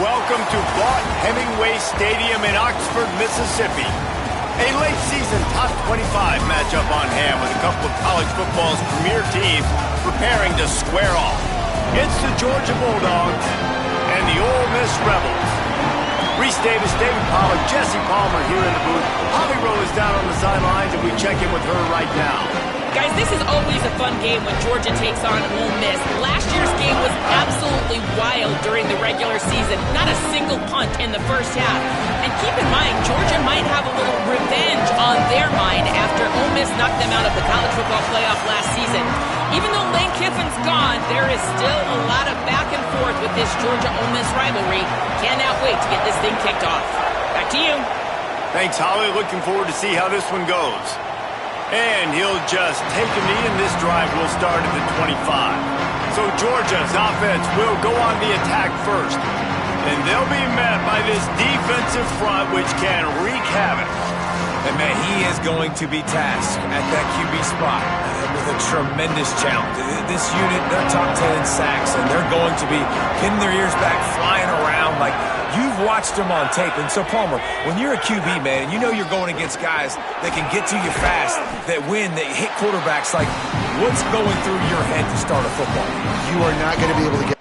welcome to Vaught-Hemingway Stadium in Oxford, Mississippi. A late-season top 25 matchup on hand with a couple of college football's premier teams preparing to square off. It's the Georgia Bulldogs and the Ole Miss Rebels. Reese Davis, David Pollack, Jesse Palmer here in the booth. Holly Rowe is down on the sidelines, and we check in with her right now. Guys, this is always a fun game when Georgia takes on Ole Miss. Last year's game was absolutely wild during the regular season. Not a single punt in the first half. And keep in mind, Georgia might have a little revenge on their mind after Ole Miss knocked them out of the college football playoff last season. Even though Lane Kiffin's gone, there is still a lot of back and forth with this Georgia-Ole Miss rivalry. Cannot wait to get this thing kicked off. Back to you. Thanks, Holly. Looking forward to see how this one goes. And he'll just take a knee, and this drive will start at the 25. So Georgia's offense will go on the attack first. And they'll be met by this defensive front, which can wreak havoc. And, man, he is going to be tasked at that QB spot with a tremendous challenge. This unit, they're top 10 in sacks, and they're going to be pinning their ears back, flying around like you've watched them on tape. And so, Palmer, when you're a QB, man, and you know you're going against guys that can get to you fast, that win, that hit quarterbacks, like, what's going through your head to start a football game? You are not going to be able to get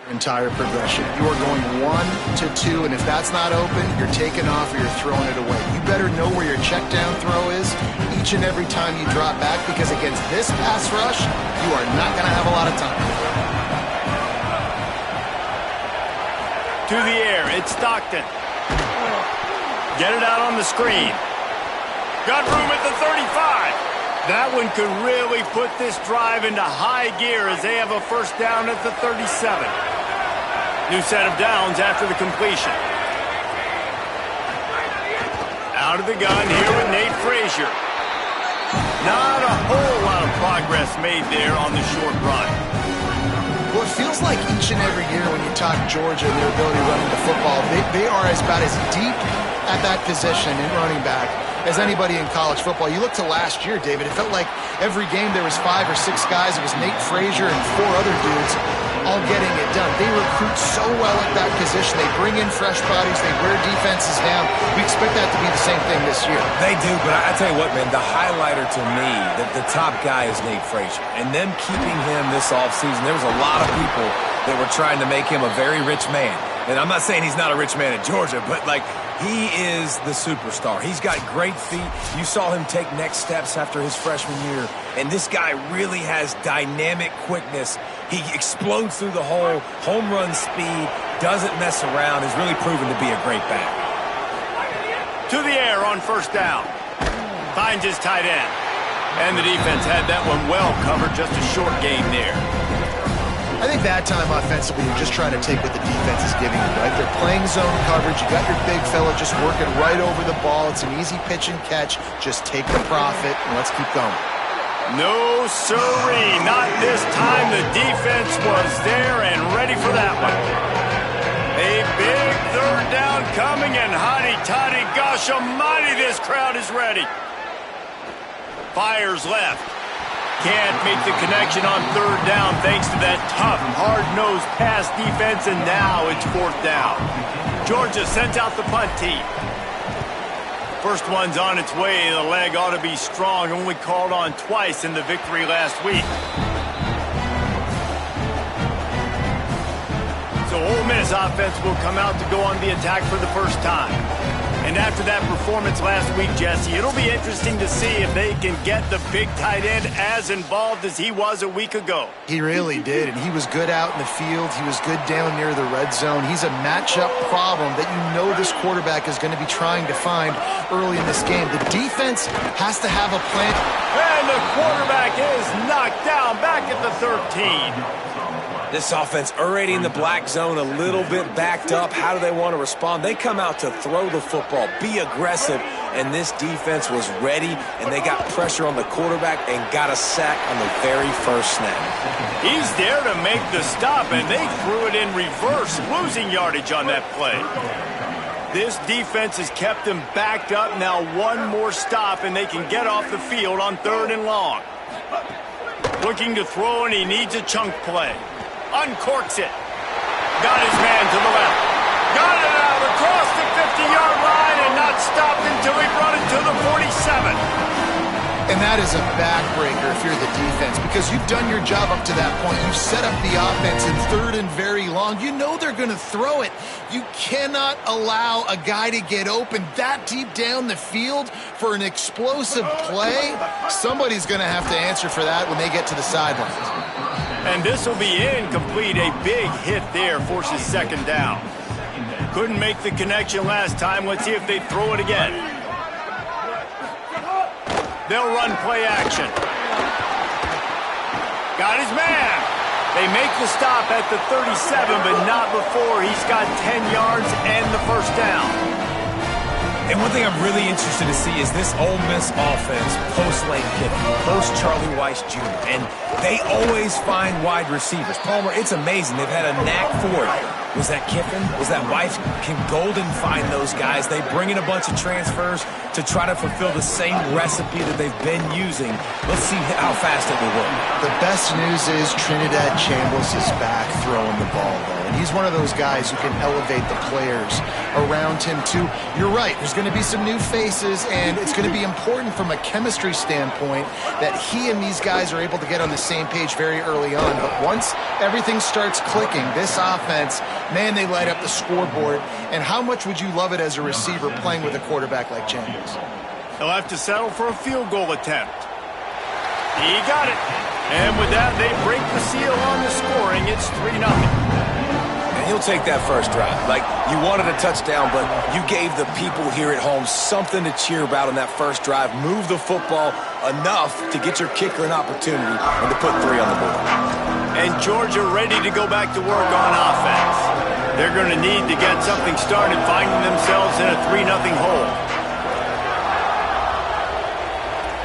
entire progression. You are going 1 to 2, and if that's not open, you're taking off or you're throwing it away. You better know where your check down throw is each and every time you drop back, because against this pass rush, you are not going to have a lot of time. To the air, it's Stockton. Get it out on the screen. Got room at the 35. That one could really put this drive into high gear as they have a first down at the 37. New set of downs after the completion. Out of the gun here with Nate Frazier. Not a whole lot of progress made there on the short run. Well, it feels like each and every year when you talk Georgia and their ability running the football, they are about as deep at that position in running back as anybody in college football. You look to last year, David, it felt like every game there was 5 or 6 guys. It was Nate Frazier and 4 other dudes all getting it done. They recruit so well at that position. They bring in fresh bodies. They wear defenses down. We expect that to be the same thing this year. They do, but I tell you what, man, the highlighter to me, the top guy is Nate Frazier. And them keeping him this offseason, there was a lot of people that were trying to make him a very rich man. And I'm not saying he's not a rich man in Georgia, but, like, he is the superstar. He's got great feet. You saw him take next steps after his freshman year. And this guy really has dynamic quickness. He explodes through the hole, home run speed, doesn't mess around, is really proven to be a great back. To the air on first down. Finds his tight end. And the defense had that one well covered, just a short gain there. I think that time offensively, you're just trying to take what the defense is giving you, right? They're playing zone coverage. You got your big fella just working right over the ball. It's an easy pitch and catch. Just take the profit, and let's keep going. No, sirree. Not this time. The defense was there and ready for that one. A big third down coming, and hotty-toddy, gosh almighty, this crowd is ready. Fires left. Can't make the connection on third down thanks to that tough, hard-nosed pass defense, and now it's fourth down. Georgia sends out the punt team. First one's on its way. The leg ought to be strong. Only called on twice in the victory last week. So Ole Miss offense will come out to go on the attack for the first time. And after that performance last week, Jesse, it'll be interesting to see if they can get the big tight end as involved as he was a week ago. He really did, and he was good out in the field. He was good down near the red zone. He's a matchup problem that you know this quarterback is going to be trying to find early in this game. The defense has to have a plan. And the quarterback is knocked down back at the 13. This offense already in the black zone, a little bit backed up. How do they want to respond? They come out to throw the football, be aggressive, and this defense was ready, and they got pressure on the quarterback and got a sack on the very first snap. He's there to make the stop, and they threw it in reverse, losing yardage on that play. This defense has kept them backed up. Now one more stop, and they can get off the field on third and long. Looking to throw, and he needs a chunk play. Uncorks it. Got his man to the left. Got it out across the 50-yard line and not stopped until he brought it to the 47. And that is a backbreaker if you're the defense, because you've done your job up to that point. You've set up the offense in third and very long. You know they're going to throw it. You cannot allow a guy to get open that deep down the field for an explosive play. Somebody's going to have to answer for that when they get to the sidelines. And this will be incomplete. A big hit there forces second down. Couldn't make the connection last time. Let's see if they throw it again. They'll run play action. Got his man. They make the stop at the 37, but not before he's got 10 yards and the first down. And one thing I'm really interested to see is this Ole Miss offense post-Lane Kiffin, post-Charlie Weiss Jr., and they always find wide receivers. Palmer, it's amazing. They've had a knack for it. Was that Kiffin? Was that Weiss? Can Golden find those guys? They bring in a bunch of transfers to try to fulfill the same recipe that they've been using. Let's see how fast it will work. The best news is Trinidad Chambliss is back throwing the ball, though. And he's one of those guys who can elevate the players around him, too. You're right. There's going to be some new faces, and it's going to be important from a chemistry standpoint that he and these guys are able to get on the same page very early on. But once everything starts clicking, this offense, man, they light up the scoreboard. And how much would you love it as a receiver playing with a quarterback like Chambliss? He'll have to settle for a field goal attempt. He got it. And with that, they break the seal on the scoring. It's 3-0. And he'll take that first drive. Like, you wanted a touchdown, but you gave the people here at home something to cheer about on that first drive. Move the football enough to get your kicker an opportunity and to put 3 on the board. And Georgia ready to go back to work on offense. They're going to need to get something started, finding themselves in a 3-0 hole.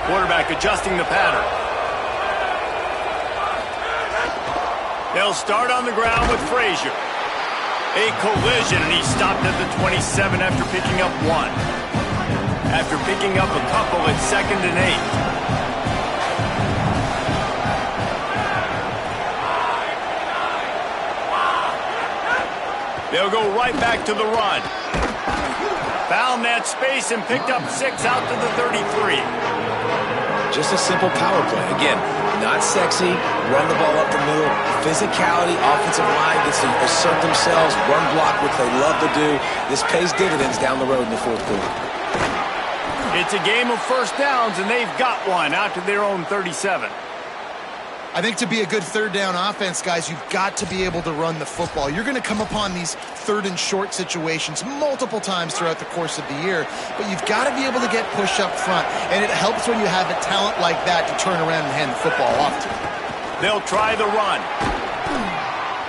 Quarterback adjusting the pattern. They'll start on the ground with Frazier. A collision, and he stopped at the 27 after picking up 1. After picking up a couple, it's 2nd and 8. They'll go right back to the run. Found that space and picked up 6 out to the 33. Just a simple power play. Again, not sexy, run the ball up the middle, physicality, offensive line gets to assert themselves, run block, which they love to do. This pays dividends down the road in the fourth quarter. It's a game of first downs, and they've got one out to their own 37. I think to be a good third down offense, guys, you've got to be able to run the football. You're going to come upon these third and short situations multiple times throughout the course of the year, but you've got to be able to get push up front, and it helps when you have a talent like that to turn around and hand the football off to. They'll try the run.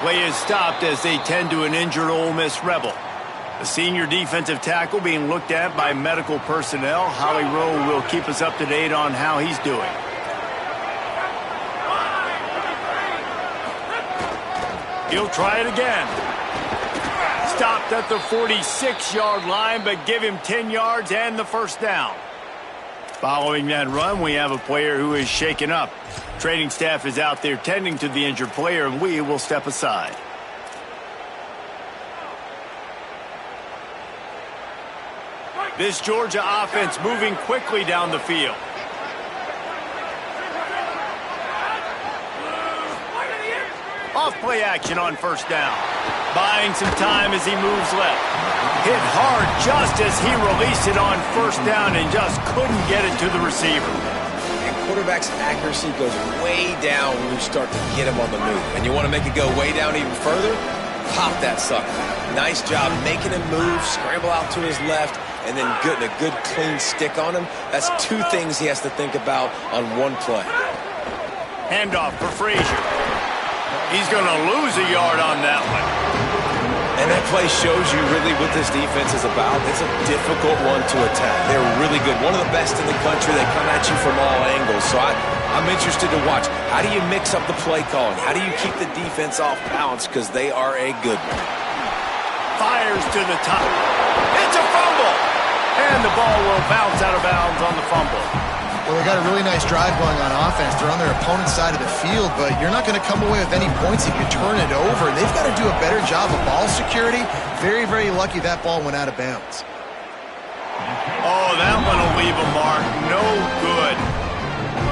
Play is stopped as they tend to an injured Ole Miss Rebel. The senior defensive tackle being looked at by medical personnel. Holly Rowe will keep us up to date on how he's doing. He'll try it again. Stopped at the 46-yard line, but give him 10 yards and the first down. Following that run, we have a player who is shaken up. Training staff is out there tending to the injured player, and we will step aside. This Georgia offense moving quickly down the field. Off play action on first down. Buying some time as he moves left. Hit hard just as he released it on first down and just couldn't get it to the receiver. And quarterback's accuracy goes way down when you start to get him on the move. And you want to make it go way down even further? Pop that sucker. Nice job making him move, scramble out to his left, and then getting a good clean stick on him. That's two things he has to think about on one play. Handoff for Frazier. He's going to lose a yard on that one. And that play shows you really what this defense is about. It's a difficult one to attack. They're really good. One of the best in the country. They come at you from all angles. So I'm interested to watch. How do you mix up the play calling? How do you keep the defense off balance? Because they are a good one. Fires to the top. It's a fumble. And the ball will bounce out of bounds on the fumble. Well, they got a really nice drive going on offense. They're on their opponent's side of the field, but you're not going to come away with any points if you turn it over. They've got to do a better job of ball security. Very, very lucky that ball went out of bounds. Oh, that one will leave a mark. No good.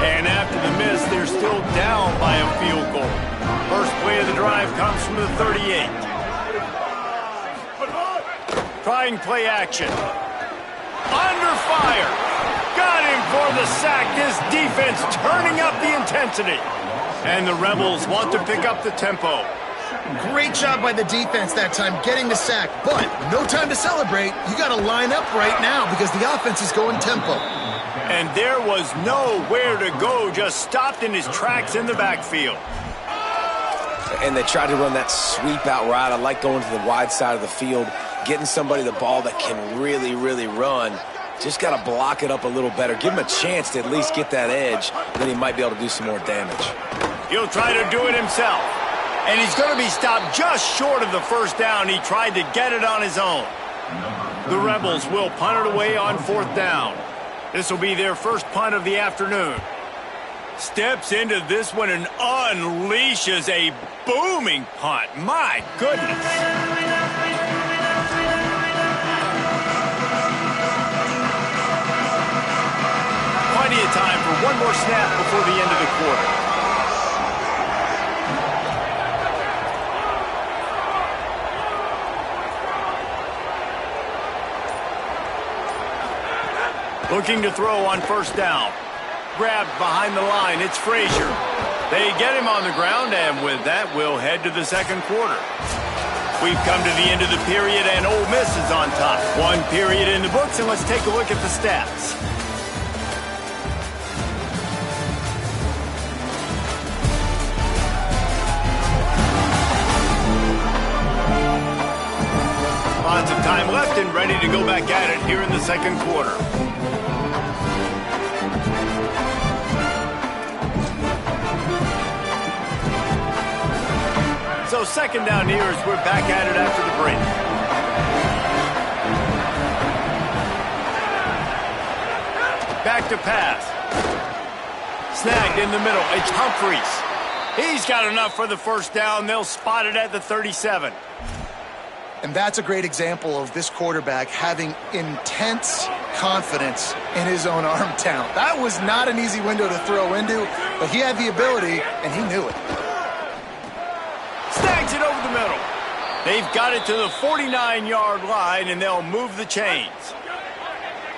And after the miss, they're still down by a field goal. First play of the drive comes from the 38. Trying play action. Under fire. Got him for the sack. This defense turning up the intensity. And the Rebels want to pick up the tempo. Great job by the defense that time getting the sack, but no time to celebrate. You got to line up right now because the offense is going tempo. And there was nowhere to go, just stopped in his tracks in the backfield. And they tried to run that sweep out route. I like going to the wide side of the field, getting somebody the ball that can really, really run. Just got to block it up a little better. Give him a chance to at least get that edge. Then he might be able to do some more damage. He'll try to do it himself. And he's going to be stopped just short of the first down. He tried to get it on his own. The Rebels will punt it away on fourth down. This will be their first punt of the afternoon. Steps into this one and unleashes a booming punt. My goodness. Plenty of time for one more snap before the end of the quarter. Looking to throw on first down. Grabbed behind the line. It's Frazier. They get him on the ground, and with that, we'll head to the second quarter. We've come to the end of the period, and Ole Miss is on top. One period in the books, and let's take a look at the stats. Lots of time left and ready to go back at it here in the second quarter. So second down here as we're back at it after the break. Back to pass. Snagged in the middle. It's Humphreys. He's got enough for the first down. They'll spot it at the 37. And that's a great example of this quarterback having intense confidence in his own arm talent. That was not an easy window to throw into, but he had the ability, and he knew it. Snags it over the middle. They've got it to the 49-yard line, and they'll move the chains.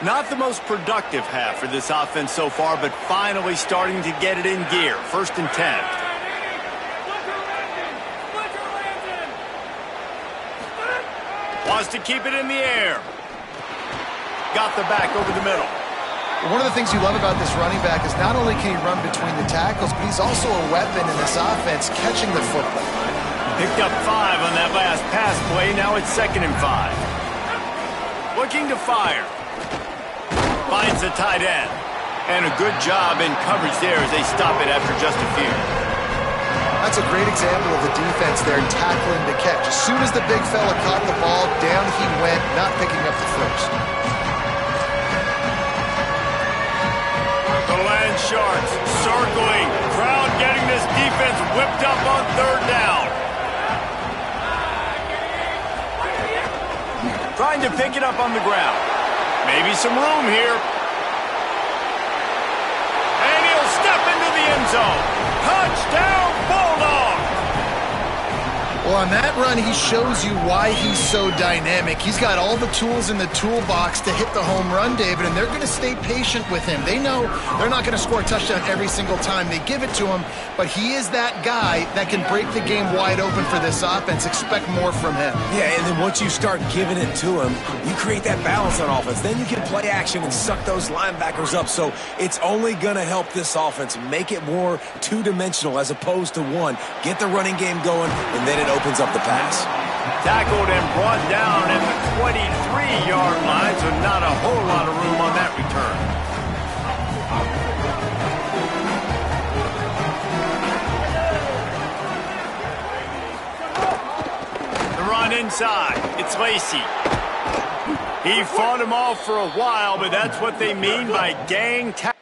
Not the most productive half for this offense so far, but finally starting to get it in gear. First and 10. Wants to keep it in the air. Got the back over the middle. One of the things you love about this running back is not only can he run between the tackles, but he's also a weapon in this offense catching the football. Picked up 5 on that last pass play. Now it's 2nd and 5. Looking to fire. Finds the tight end. And a good job in coverage there as they stop it after just a few. That's a great example of the defense there tackling the catch. As soon as the big fella caught the ball, down he went, not picking up the first. The Land Sharks circling. Crowd getting this defense whipped up on third down. Trying to pick it up on the ground. Maybe some room here. And he'll step into the end zone. Touchdown, Bulldog! Well, on that run, he shows you why he's so dynamic. He's got all the tools in the toolbox to hit the home run, David, and they're going to stay patient with him. They know they're not going to score a touchdown every single time they give it to him, but he is that guy that can break the game wide open for this offense. Expect more from him. Yeah, and then once you start giving it to him, you create that balance on offense. Then you can play action and suck those linebackers up. So it's only going to help this offense make it more two-dimensional as opposed to one. Get the running game going, and then it opens up the pass. Tackled and brought down at the 23-yard line, so not a whole lot of room on that return. The run inside. It's Lacey. He fought him off for a while, but that's what they mean by gang tackle.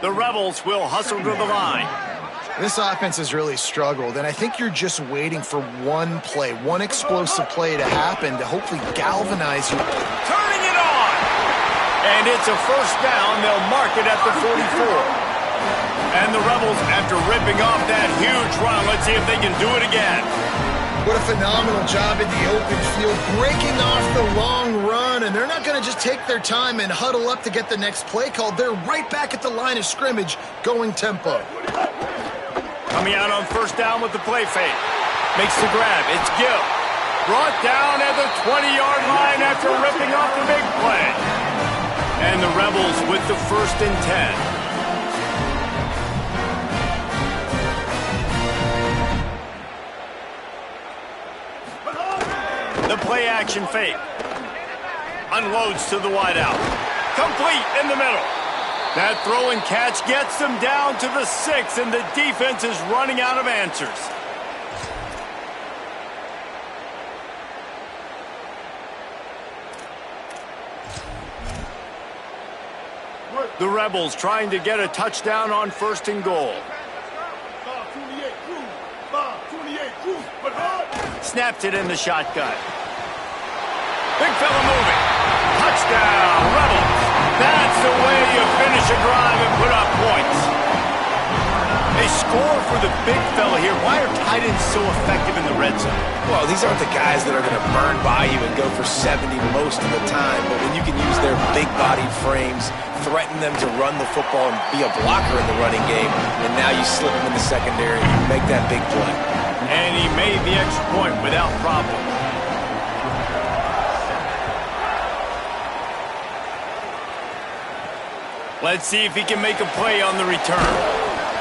The Rebels will hustle to the line. This offense has really struggled, and I think you're just waiting for one play, one explosive play to happen to hopefully galvanize you. Turning it on! And it's a first down. They'll mark it at the 44. And the Rebels, after ripping off that huge run, let's see if they can do it again. What a phenomenal job in the open field, breaking off the long run, and they're not going to just take their time and huddle up to get the next play called. They're right back at the line of scrimmage, going tempo. Coming out on first down with the play fake. Makes the grab. It's Gill. Brought down at the 20-yard line after ripping off the big play. And the Rebels with the 1st and 10. play-action fake. Unloads to the wideout. Complete in the middle. That throw and catch gets them down to the 6, and the defense is running out of answers. The Rebels trying to get a touchdown on 1st and goal. Snapped it in the shotgun. Big fella moving. Touchdown, Rebels. That's the way you finish a drive and put up points. They score for the big fella here. Why are tight ends so effective in the red zone? Well, these aren't the guys that are going to burn by you and go for 70 most of the time, but when you can use their big-bodied frames, threaten them to run the football and be a blocker in the running game, and now you slip them in the secondary and you make that big play. And he made the extra point without problem. Let's see if he can make a play on the return.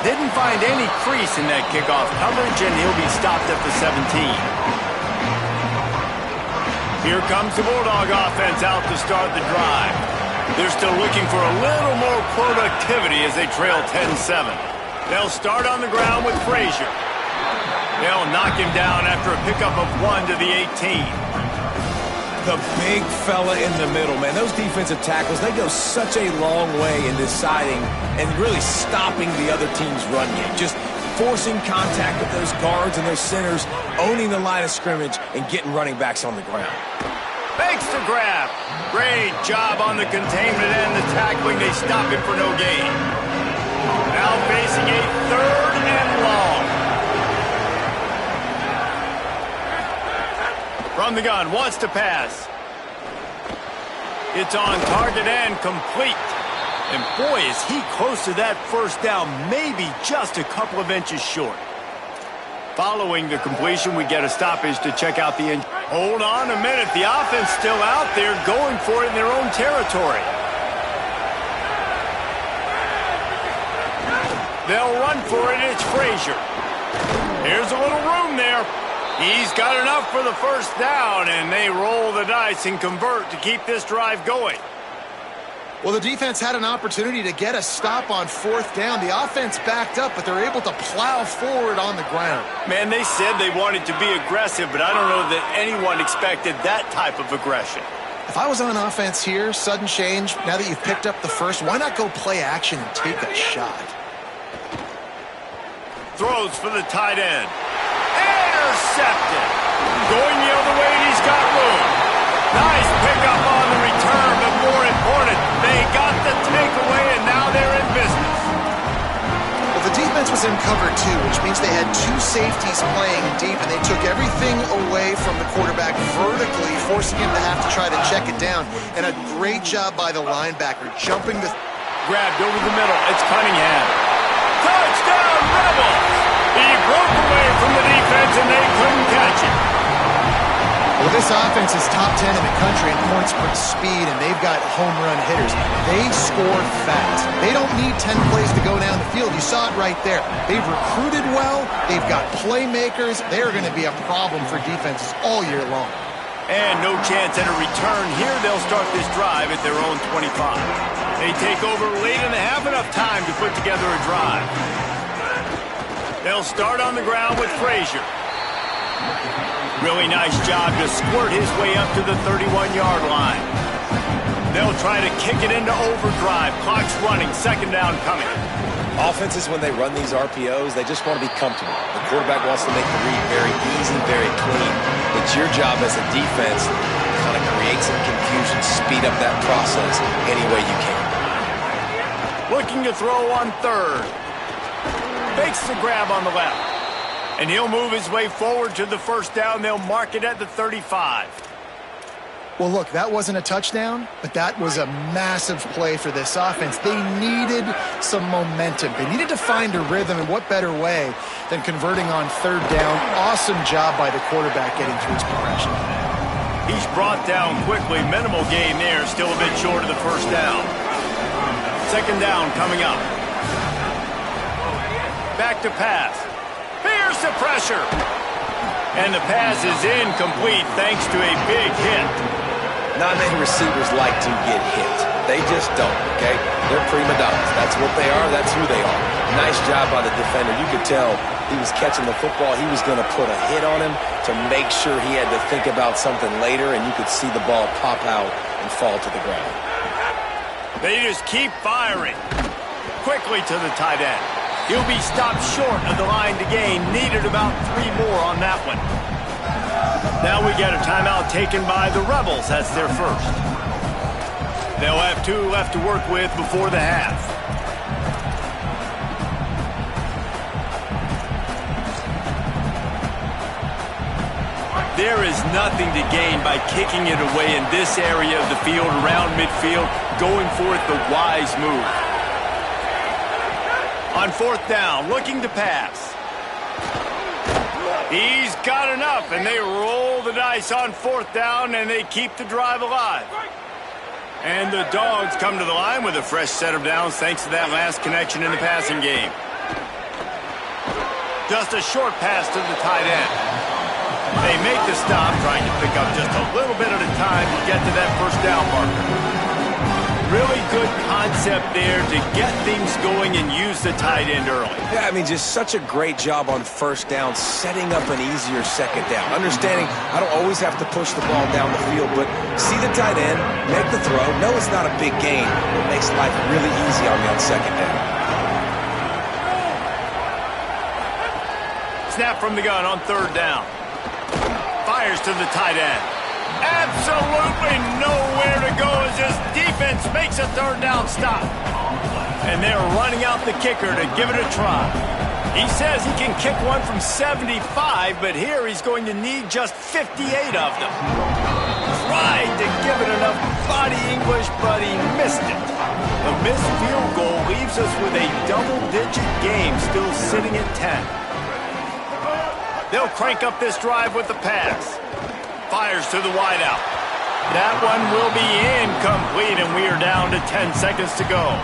Didn't find any crease in that kickoff coverage, and he'll be stopped at the 17. Here comes the Bulldog offense out to start the drive. They're still looking for a little more productivity as they trail 10-7. They'll start on the ground with Frazier. They'll knock him down after a pickup of 1 to the 18. The big fella in the middle, man. Those defensive tackles, they go such a long way in deciding and really stopping the other team's run game. Just forcing contact with those guards and those centers, owning the line of scrimmage, and getting running backs on the ground. Fakes the grab. Great job on the containment and the tackling. They stop him for no gain. Now facing a 3rd and long. From the gun, wants to pass. It's on target and complete. And boy, is he close to that 1st down, maybe just a couple of inches short. Following the completion, we get a stoppage to check out the injury. Hold on a minute. The offense still out there going for it in their own territory. They'll run for it. It's Frazier. Here's a little room there. He's got enough for the 1st down, and they roll the dice and convert to keep this drive going. Well, the defense had an opportunity to get a stop on 4th down. The offense backed up, but they're able to plow forward on the ground. Man, they said they wanted to be aggressive, but I don't know that anyone expected that type of aggression. If I was on offense here, sudden change, now that you've picked up the 1st, why not go play action and take a shot? Throws for the tight end. Intercepted. Going the other way, and he's got room. Nice pickup on the return, but more important, they got the takeaway, and now they're in business. Well, the defense was in cover 2, which means they had 2 safeties playing deep, and they took everything away from the quarterback vertically, forcing him to have to try to check it down. And a great job by the linebacker, jumping the... Grabbed over the middle. It's Cunningham. Touchdown, Rebels! He broke away from the defense, and they couldn't catch it. Well, this offense is top 10 in the country in points per speed, and they've got home run hitters. They score fast. They don't need 10 plays to go down the field. You saw it right there. They've recruited well. They've got playmakers. They're going to be a problem for defenses all year long. And no chance at a return here. They'll start this drive at their own 25. They take over late and they have enough time to put together a drive. They'll start on the ground with Frazier. Really nice job to squirt his way up to the 31-yard line. They'll try to kick it into overdrive. Clock's running. 2nd down coming. Offenses, when they run these RPOs, they just want to be comfortable. The quarterback wants to make the read very easy, very clean. It's your job as a defense to kind of create some confusion, speed up that process any way you can. Looking to throw on 3rd. Fakes the grab on the left. And he'll move his way forward to the 1st down. They'll mark it at the 35. Well, look, that wasn't a touchdown, but that was a massive play for this offense. They needed some momentum. They needed to find a rhythm, and what better way than converting on 3rd down. Awesome job by the quarterback getting through his progression. He's brought down quickly. Minimal gain there. Still a bit short of the 1st down. 2nd down coming up. Back to pass. Here's the pressure. And the pass is incomplete thanks to a big hit. Not many receivers like to get hit. They just don't, okay? They're prima donnas. That's what they are. That's who they are. Nice job by the defender. You could tell he was catching the football. He was going to put a hit on him to make sure he had to think about something later, and you could see the ball pop out and fall to the ground. They just keep firing. Quickly to the tight end. He'll be stopped short of the line to gain. Needed about 3 more on that one. Now we get a timeout taken by the Rebels. That's their first. They'll have 2 left to work with before the half. There is nothing to gain by kicking it away in this area of the field around midfield, going for it the wise move. On 4th down, looking to pass. He's got enough, and they roll the dice on 4th down, and they keep the drive alive. And the Dogs come to the line with a fresh set of downs thanks to that last connection in the passing game. Just a short pass to the tight end. They make the stop, trying to pick up just a little bit at a time to get to that first down marker. Really good concept there to get things going and use the tight end early. Yeah, I mean, just such a great job on 1st down, setting up an easier 2nd down. Understanding I don't always have to push the ball down the field, but see the tight end, make the throw. No, it's not a big gain. It makes life really easy on me on 2nd down. Snap from the gun on 3rd down. Fires to the tight end. Absolutely nowhere to go as this defense makes a 3rd down stop. And they're running out the kicker to give it a try. He says he can kick one from 75, but here he's going to need just 58 of them. Tried to give it enough body English, but he missed it. The missed field goal leaves us with a double-digit game still sitting at 10. They'll crank up this drive with the pass. Fires to the wideout. That one will be incomplete, and we are down to 10 seconds to go.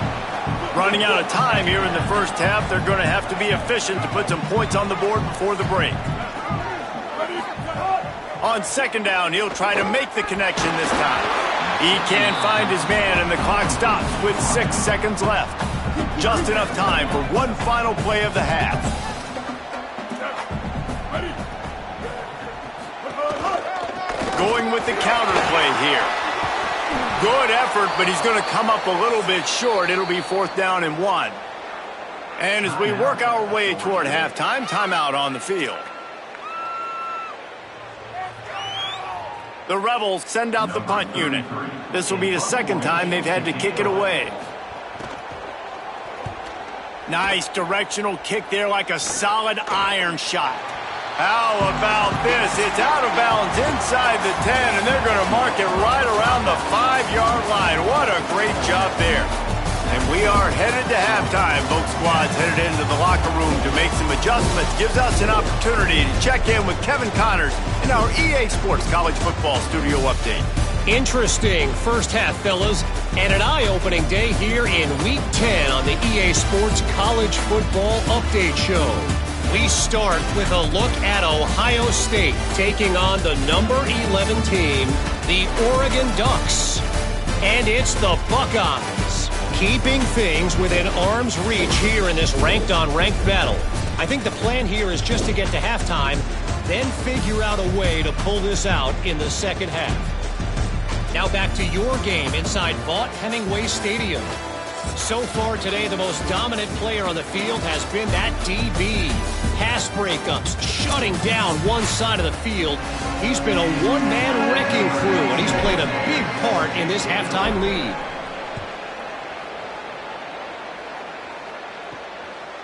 Running out of time here in the first half, they're going to have to be efficient to put some points on the board before the break. On 2nd down, he'll try to make the connection this time. He can't find his man, and the clock stops with 6 seconds left. Just enough time for one final play of the half. Going with the counter play here. Good effort, but he's going to come up a little bit short. It'll be 4th down and 1. And as we work our way toward halftime, timeout on the field. The Rebels send out the punt unit. This will be the 2nd time they've had to kick it away. Nice directional kick there, like a solid iron shot. How about this? It's out of bounds inside the 10, and they're going to mark it right around the 5-yard line. What a great job there. And we are headed to halftime. Both squads headed into the locker room to make some adjustments. Gives us an opportunity to check in with Kevin Connors in our EA Sports College Football Studio Update. Interesting first half, fellas, and an eye-opening day here in Week 10 on the EA Sports College Football Update Show. We start with a look at Ohio State taking on the number 11 team, the Oregon Ducks. And it's the Buckeyes keeping things within arm's reach here in this ranked-on-ranked battle. I think the plan here is just to get to halftime, then figure out a way to pull this out in the 2nd half. Now back to your game inside Vaught-Hemingway Stadium. So far today, the most dominant player on the field has been that DB. Pass breakups, shutting down one side of the field. He's been a one-man wrecking crew, and he's played a big part in this halftime lead.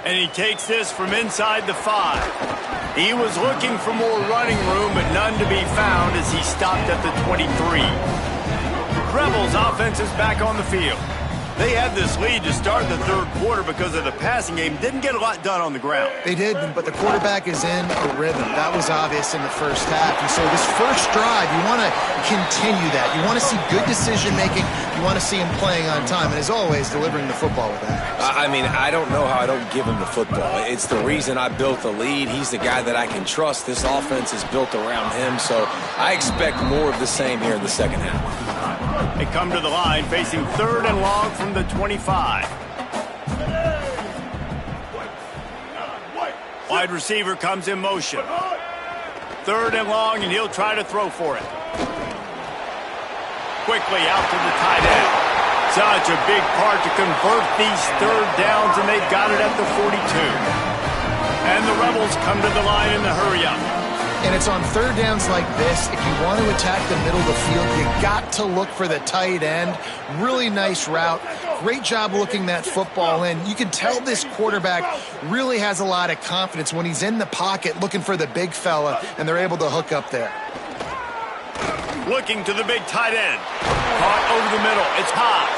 And he takes this from inside the 5. He was looking for more running room, but none to be found as he stopped at the 23. Rebels offense is back on the field. They had this lead to start the third quarter because of the passing game. Didn't get a lot done on the ground. They did, but the quarterback is in a rhythm. That was obvious in the first half. And so this first drive, you want to continue that. You want to see good decision-making. You want to see him playing on time. And as always, delivering the football with that. I mean, I don't know how I don't give him the football. It's the reason I built the lead. He's the guy that I can trust. This offense is built around him. So I expect more of the same here in the second half. They come to the line facing 3rd and long from the 25. Wide receiver comes in motion. 3rd and long, and he'll try to throw for it. Quickly out to the tight end. Such a big part to convert these 3rd downs, and they've got it at the 42. And the Rebels come to the line in the hurry-up. And it's on 3rd downs like this, if you want to attack the middle of the field, you got to look for the tight end. Really nice route. Great job looking that football in. You can tell this quarterback really has a lot of confidence when he's in the pocket looking for the big fella, and they're able to hook up there. Looking to the big tight end. Caught over the middle. It's Haas.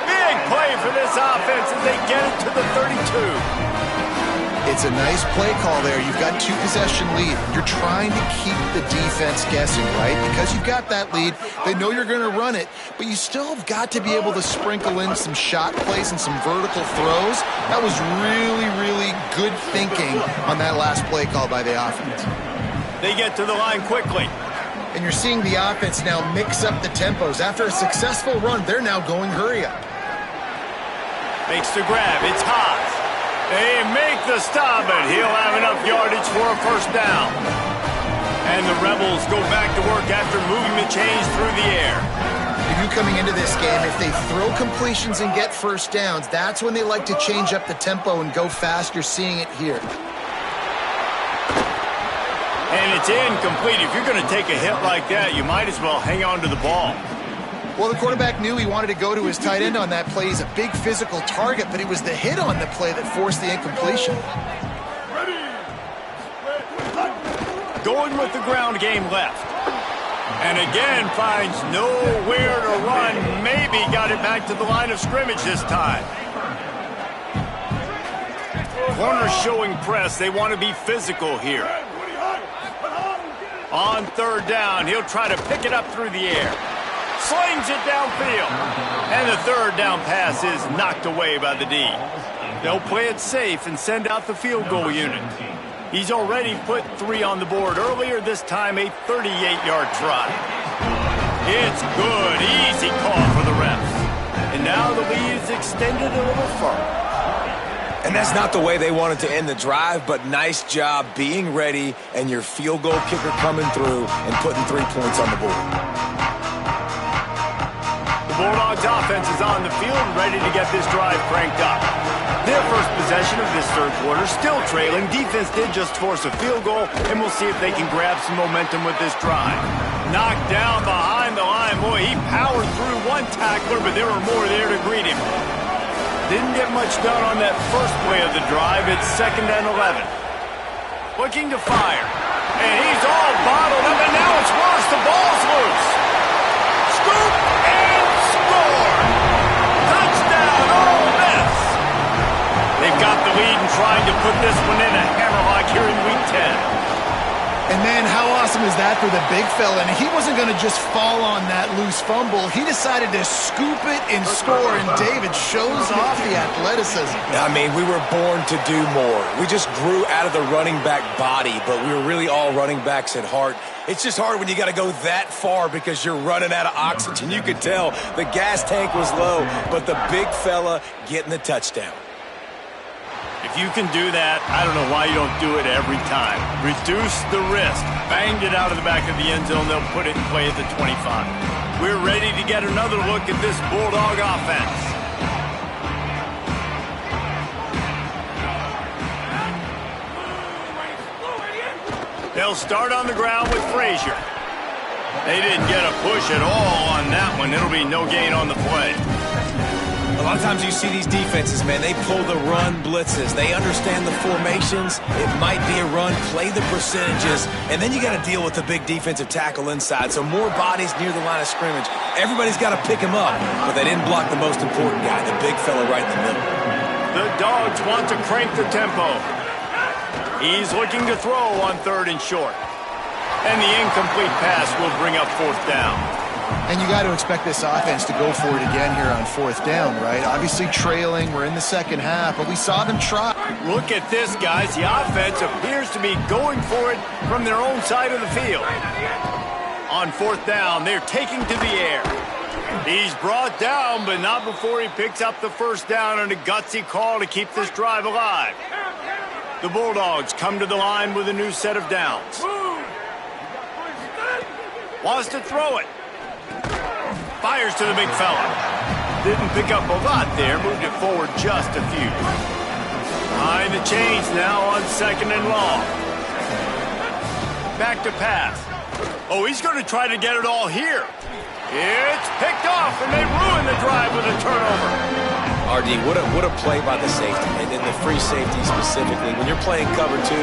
Big play for this offense as they get it to the 32. It's a nice play call there. You've got 2-possession lead. You're trying to keep the defense guessing, right? Because you've got that lead. They know you're going to run it, but you still have got to be able to sprinkle in some shot plays and some vertical throws. That was really, really good thinking on that last play call by the offense. They get to the line quickly. And you're seeing the offense now mix up the tempos. After a successful run, they're now going hurry up. Makes the grab. It's Haas. They make the stop, but he'll have enough yardage for a 1st down. And the Rebels go back to work after moving the chains through the air. If you coming into this game, if they throw completions and get 1st downs, that's when they like to change up the tempo and go fast. You're seeing it here. And it's incomplete. If you're going to take a hit like that, you might as well hang on to the ball. Well, the quarterback knew he wanted to go to his tight end on that play. He's a big physical target, but it was the hit on the play that forced the incompletion. Going with the ground game left. And again finds nowhere to run. Maybe got it back to the line of scrimmage this time. Corner showing press. They want to be physical here. On 3rd down, he'll try to pick it up through the air. Slings it downfield. And the 3rd down pass is knocked away by the D. They'll play it safe and send out the field goal unit. He's already put 3 on the board earlier, this time a 38-yard try. It's good. Easy call for the refs. And now the lead is extended a little further. And that's not the way they wanted to end the drive, but nice job being ready and your field goal kicker coming through and putting 3 points on the board. The Bulldogs offense is on the field ready to get this drive cranked up. Their first possession of this 3rd quarter, still trailing. Defense did just force a field goal, and we'll see if they can grab some momentum with this drive. Knocked down behind the line. Boy, he powered through one tackler, but there were more there to greet him. Didn't get much done on that first play of the drive. It's 2nd and 11. Looking to fire. And he's all bottled up, and now it's worse. The ball's loose. Scoop and score. Touchdown, Ole Miss. They've got the lead and trying to put this one in a hammerlock here in Week 10. And man, how awesome is that for the big fella? And he wasn't going to just fall on that loose fumble. He decided to scoop it and score, and David shows off the athleticism. I mean, we were born to do more. We just grew out of the running back body, but we were really all running backs at heart. It's just hard when you got to go that far because you're running out of oxygen. You could tell the gas tank was low, but the big fella getting the touchdown. If you can do that, I don't know why you don't do it every time. Reduce the risk. Banged it out of the back of the end zone. They'll put it in play at the 25. We're ready to get another look at this Bulldog offense. They'll start on the ground with Frazier. They didn't get a push at all on that one. It'll be no gain on the play. A lot of times you see these defenses, man, they pull the run blitzes. They understand the formations. It might be a run, play the percentages, and then you got to deal with the big defensive tackle inside. So more bodies near the line of scrimmage. Everybody's got to pick him up, but they didn't block the most important guy, the big fella right in the middle. The Dogs want to crank the tempo. He's looking to throw on 3rd and short. And the incomplete pass will bring up 4th down. And you got to expect this offense to go for it again here on 4th down, right? Obviously trailing, we're in the second half, but we saw them try. Look at this, guys. The offense appears to be going for it from their own side of the field. On 4th down, they're taking to the air. He's brought down, but not before he picks up the 1st down on a gutsy call to keep this drive alive. The Bulldogs come to the line with a new set of downs. Wants to throw it. Fires to the big fella. Didn't pick up a lot there, moved it forward just a few. Behind the chains now on 2nd and long. Back to pass. Oh, he's going to try to get it all here. It's picked off, and they ruin the drive with a turnover. RD, what a play by the safety, and then the free safety specifically. When you're playing cover 2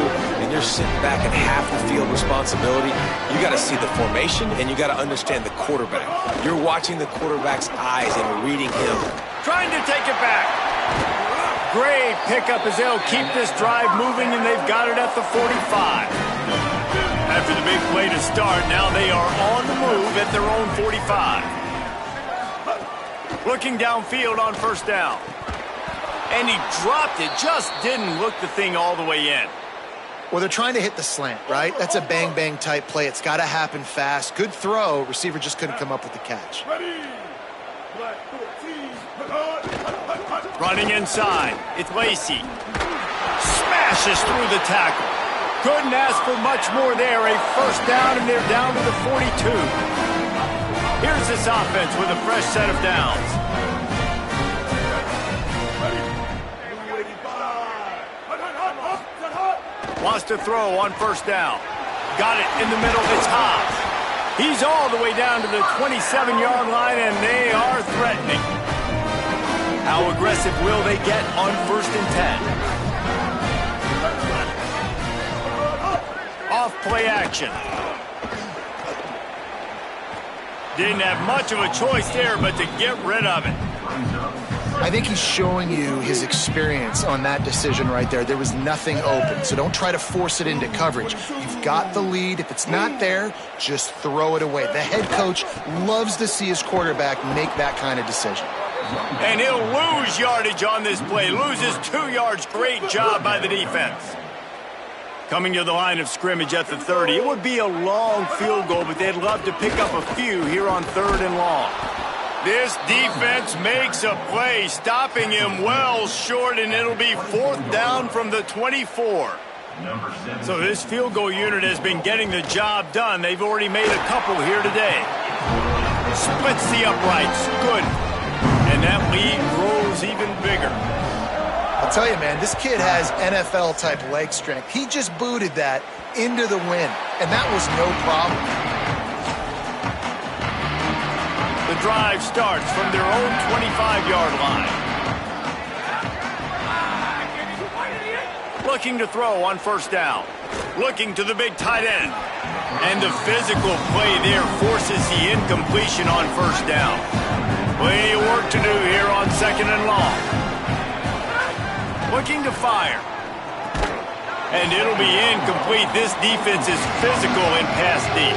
and you're sitting back at half the field responsibility, you got to see the formation and you got to understand the quarterback. You're watching the quarterback's eyes and reading him. Trying to take it back. Great pickup as they'll keep this drive moving, and they've got it at the 45. After the big play to start, now they are on the move at their own 45. Looking downfield on 1st down. And he dropped it, just didn't look the thing all the way in. Well, they're trying to hit the slant, right? That's a bang-bang type play. It's got to happen fast. Good throw. Receiver just couldn't come up with the catch. Running inside. It's Lacey. Smashes through the tackle. Couldn't ask for much more there. A 1st down, and they're down to the 42. Here's this offense with a fresh set of downs. Wants to throw on 1st down. Got it in the middle. It's Hobbs. He's all the way down to the 27-yard line, and they are threatening. How aggressive will they get on 1st and 10? Off play action. Didn't have much of a choice there, but to get rid of it. I think he's showing you his experience on that decision right there. There was nothing open, so don't try to force it into coverage. You've got the lead. If it's not there, just throw it away. The head coach loves to see his quarterback make that kind of decision. And he'll lose yardage on this play. Loses 2 yards. Great job by the defense. Coming to the line of scrimmage at the 30. It would be a long field goal, but they'd love to pick up a few here on 3rd and long. This defense makes a play, stopping him well short, and it'll be 4th down from the 24. So this field goal unit has been getting the job done. They've already made a couple here today. Splits the uprights. Good. And that lead grows even bigger. I'll tell you, man, this kid has NFL-type leg strength. He just booted that into the wind, and that was no problem. The drive starts from their own 25-yard line. Looking to throw on 1st down. Looking to the big tight end. And the physical play there forces the incompletion on 1st down. Plenty of work to do here on 2nd and long. Looking to fire. And it'll be incomplete. This defense is physical in pass deep.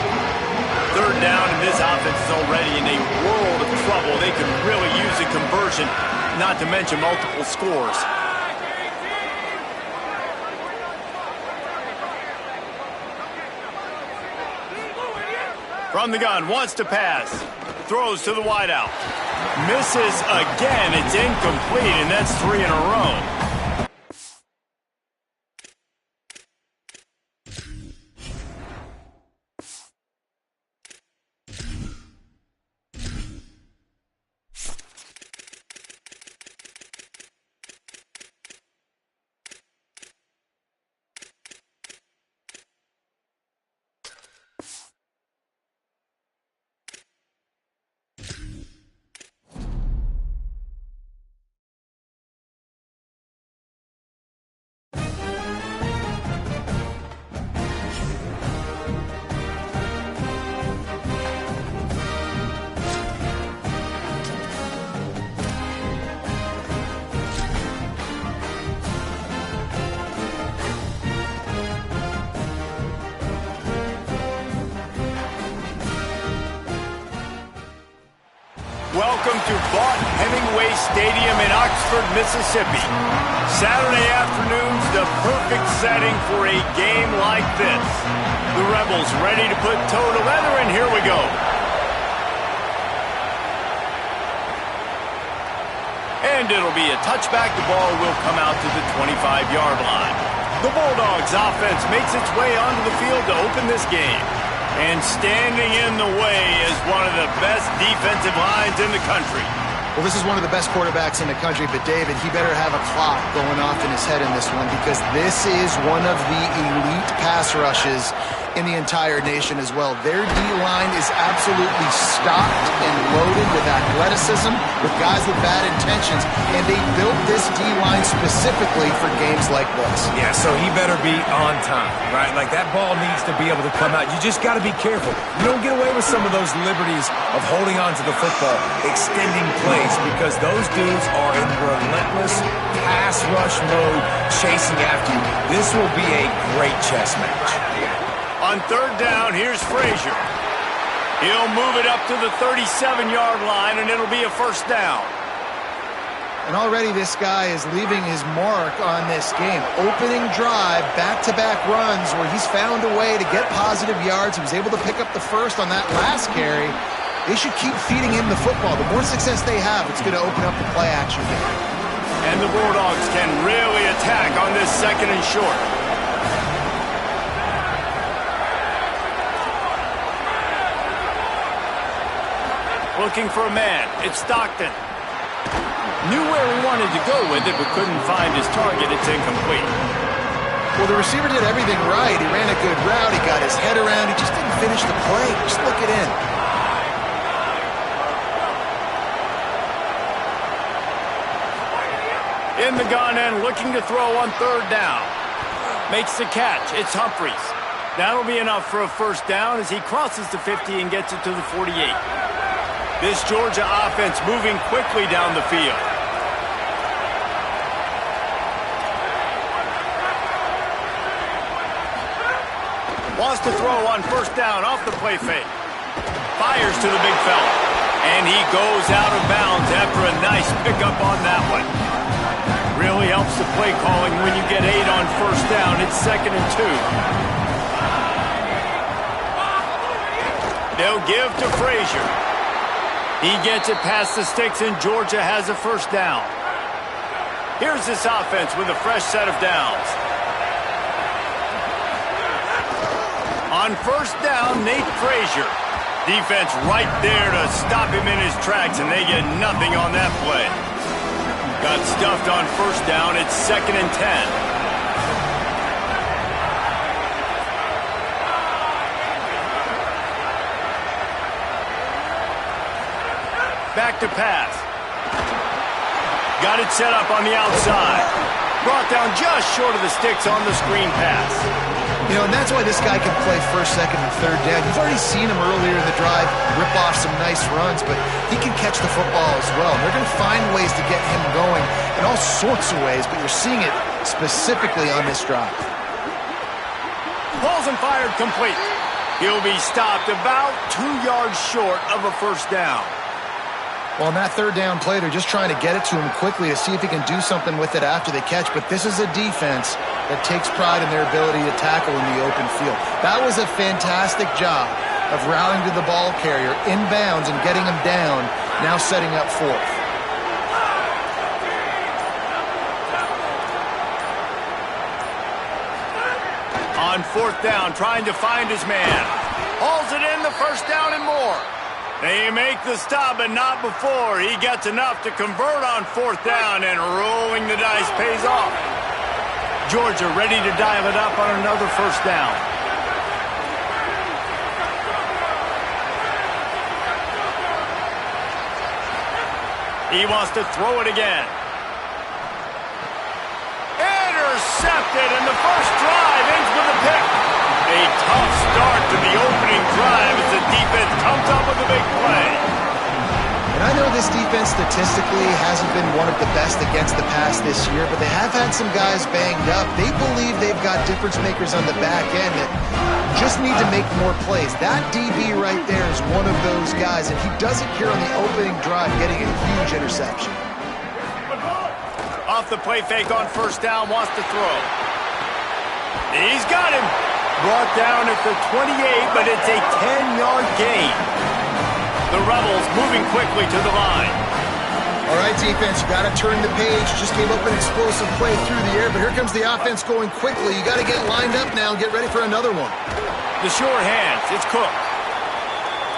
3rd down, and this offense is already in a world of trouble. They could really use a conversion, not to mention multiple scores. From the gun, wants to pass. Throws to the wideout. Misses again. It's incomplete, and that's 3 in a row. Welcome to Vaught Hemingway Stadium in Oxford, Mississippi. Saturday afternoon's the perfect setting for a game like this. The Rebels ready to put toe to leather, and here we go. And it'll be a touchback. The ball will come out to the 25-yard line. The Bulldogs offense makes its way onto the field to open this game. And standing in the way is one of the best defensive lines in the country. Well, this is one of the best quarterbacks in the country, but David, he better have a clock going off in his head in this one because this is one of the elite pass rushes in the entire nation as well. Their D-line is absolutely stocked and loaded with athleticism, with guys with bad intentions, and they built this D-line specifically for games like this. Yeah, so he better be on time, right? Like, that ball needs to be able to come out. You just got to be careful. You don't get away with some of those liberties of holding on to the football, extending plays, because those dudes are in relentless pass rush mode, chasing after you. This will be a great chess match. On third down, here's Frazier. He'll move it up to the 37-yard line, and it'll be a first down. And already this guy is leaving his mark on this game. Opening drive, back-to-back runs where he's found a way to get positive yards. He was able to pick up the first on that last carry. They should keep feeding him the football. The more success they have, it's going to open up the play-action game. And the Bulldogs can really attack on this second and short. Looking for a man. It's Stockton. Knew where he wanted to go with it, but couldn't find his target. It's incomplete. Well, the receiver did everything right. He ran a good route. He got his head around. He just didn't finish the play. Just look it in. In the gun end, looking to throw on third down. Makes the catch. It's Humphries. That'll be enough for a first down as he crosses the 50 and gets it to the 48. This Georgia offense moving quickly down the field. Wants to throw on first down off the play fake. Fires to the big fella. And he goes out of bounds after a nice pickup on that one. Really helps the play calling when you get 8 on first down. It's 2nd and 2. They'll give to Frazier. He gets it past the sticks, and Georgia has a first down. Here's this offense with a fresh set of downs. On first down, Nate Frazier. Defense right there to stop him in his tracks, and they get nothing on that play. Got stuffed on first down. It's 2nd and 10. Back to pass. Got it set up on the outside. Brought down just short of the sticks on the screen pass. You know, and that's why this guy can play first, second, and third down. You've already seen him earlier in the drive rip off some nice runs, but he can catch the football as well. And they're going to find ways to get him going in all sorts of ways, but you're seeing it specifically on this drive. Balls and fired complete. He'll be stopped about 2 yards short of a first down. Well, on that third down play, they're just trying to get it to him quickly to see if he can do something with it after the catch. But this is a defense that takes pride in their ability to tackle in the open field. That was a fantastic job of rallying to the ball carrier inbounds and getting him down, now setting up fourth. On fourth down, trying to find his man. Hauls it in, the first down and more. They make the stop, but not before. He gets enough to convert on fourth down, and rolling the dice pays off. Georgia ready to dial it up on another first down. He wants to throw it again. Intercepted, and the first drive ends with a pick. A tough start to the opening drive as the defense comes up with a big play. And I know this defense statistically hasn't been one of the best against the pass this year, but they have had some guys banged up. They believe they've got difference makers on the back end that just need to make more plays. That DB right there is one of those guys, and he does it here on the opening drive, getting a huge interception. Off the play fake on first down, wants to throw. He's got him. Brought down at the 28, but it's a 10-yard gain. The Rebels moving quickly to the line. All right, defense, you got to turn the page. Just gave up an explosive play through the air, but here comes the offense going quickly. You got to get lined up now and get ready for another one. The short hands, it's Cook.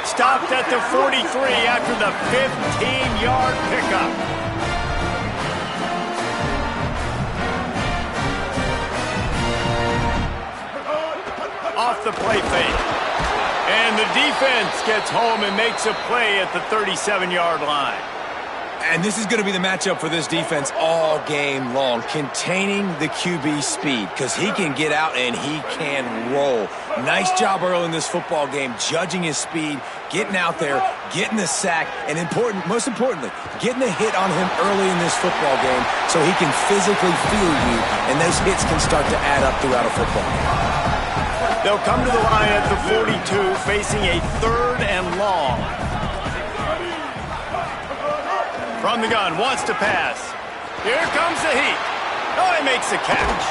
Stopped at the 43 after the 15-yard pickup. Off the play fake. And the defense gets home and makes a play at the 37-yard line. And this is going to be the matchup for this defense all game long, containing the QB speed, because he can get out and he can roll. Nice job early in this football game, judging his speed, getting out there, getting the sack, and most importantly, getting a hit on him early in this football game so he can physically feel you, and those hits can start to add up throughout a football game. They'll come to the line at the 42, facing a 3rd and long. From the gun, wants to pass. Here comes the heat. Oh, he makes the catch.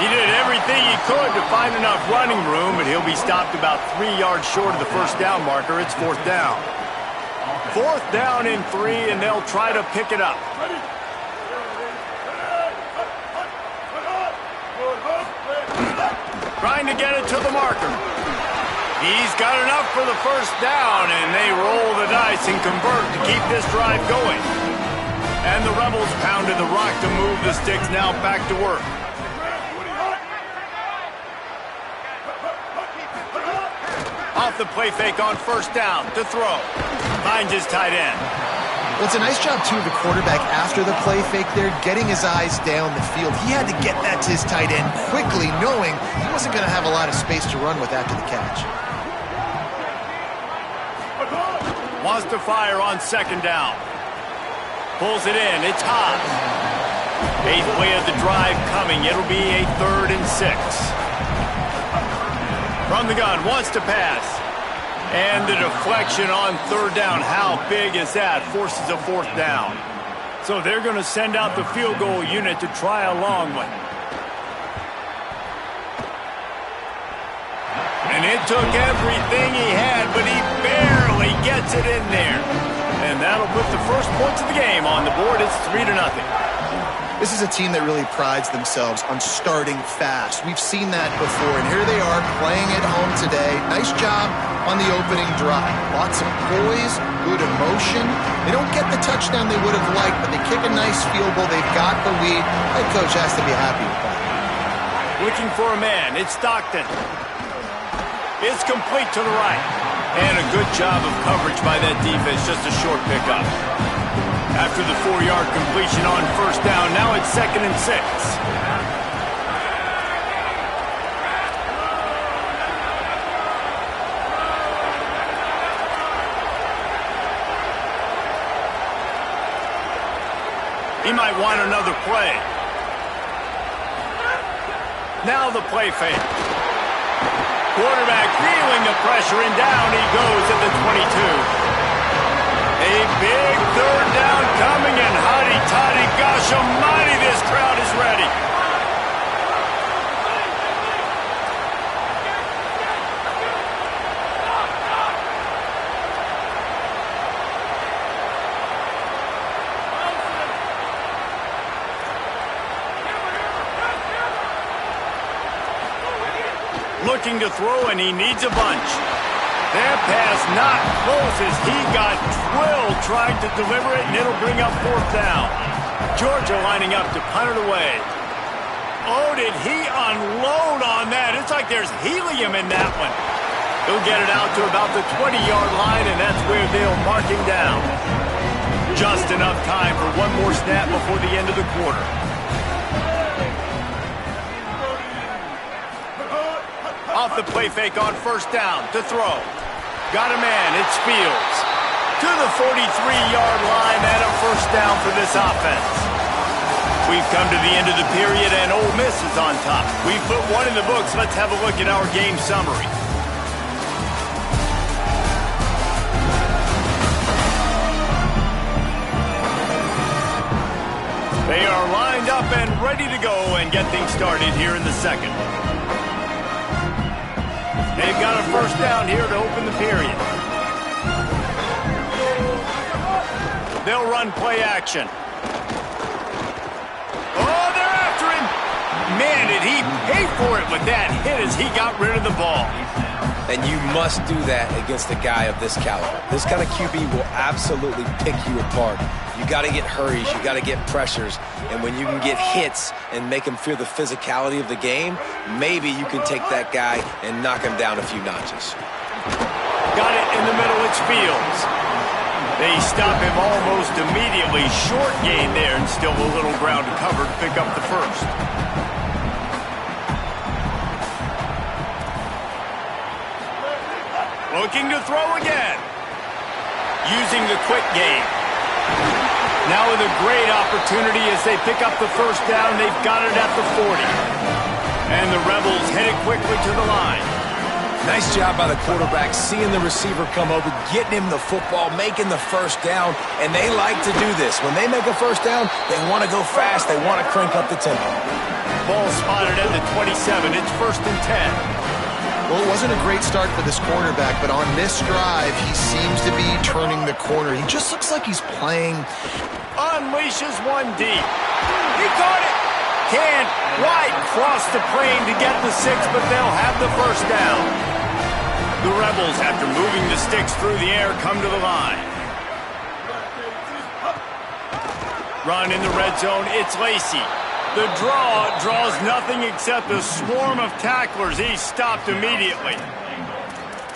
He did everything he could to find enough running room, but he'll be stopped about 3 yards short of the first down marker. It's 4th down. 4th down and 3, and they'll try to pick it up. Trying to get it to the marker. He's got enough for the first down, and they roll the dice and convert to keep this drive going. And the Rebels pounded the rock to move the sticks, now back to work. Off the play fake on first down to throw. Finds his tight end. Well, it's a nice job, too, of the quarterback after the play fake there, getting his eyes down the field. He had to get that to his tight end quickly, knowing he wasn't going to have a lot of space to run with after the catch. Wants to fire on second down. Pulls it in. It's hot. 8th play of the drive coming. It'll be a 3rd and 6. From the gun, wants to pass. And the deflection on 3rd down. How big is that? Forces a 4th down. So they're going to send out the field goal unit to try a long one. And it took everything he had, but he barely gets it in there. And that'll put the first points of the game on the board. It's 3-0. This is a team that really prides themselves on starting fast. We've seen that before, and here they are playing at home today. Nice job on the opening drive. Lots of poise, good emotion. They don't get the touchdown they would have liked, but they kick a nice field goal. They've got the lead. Head coach has to be happy with that. Looking for a man. It's Stockton. It's complete to the right. And a good job of coverage by that defense. Just a short pickup. After the 4-yard completion on first down, now it's 2nd and 6. He might want another play. Now the play fake. Quarterback feeling the pressure, and down he goes at the 22. A big 3rd down coming, and hotty-toddy, gosh almighty, this crowd is ready. Looking to throw, and he needs a bunch. That pass not close as he got drilled trying to deliver it, and it'll bring up 4th down. Georgia lining up to punt it away. Oh, did he unload on that? It's like there's helium in that one. He'll get it out to about the 20-yard line, and that's where they'll mark him down. Just enough time for one more snap before the end of the quarter. Off the play fake on first down to throw. Got a man, it's Fields. to the 43-yard line and a first down for this offense. We've come to the end of the period, and Ole Miss is on top. We've put one in the books. Let's have a look at our game summary. They are lined up and ready to go and get things started here in the second. They've got a first down here to open the period. They'll run play action. Oh, they're after him. Man, did he pay for it with that hit as he got rid of the ball. And you must do that against a guy of this caliber. This kind of QB will absolutely pick you apart. You got to get hurries, you got to get pressures, and when you can get hits and make him feel the physicality of the game, maybe you can take that guy and knock him down a few notches. Got it in the middle, it's Fields. They stop him almost immediately. Short gain there, and still a little ground to cover to pick up the first. Looking to throw again. Using the quick game. Now with a great opportunity as they pick up the first down. They've got it at the 40. And the Rebels headed quickly to the line. Nice job by the quarterback, seeing the receiver come over, getting him the football, making the first down, and they like to do this. When they make a first down, they want to go fast, they want to crank up the tempo. Ball spotted at the 27. It's 1st and 10. Well, it wasn't a great start for this quarterback, but on this drive, he seems to be turning the corner. He just looks like he's playing. Unleashes one deep. He caught it. Can't quite cross the plane to get the 6, but they'll have the first down. The Rebels, after moving the sticks through the air, come to the line. Run in the red zone. It's Lacey. The draw draws nothing except a swarm of tacklers. He's stopped immediately.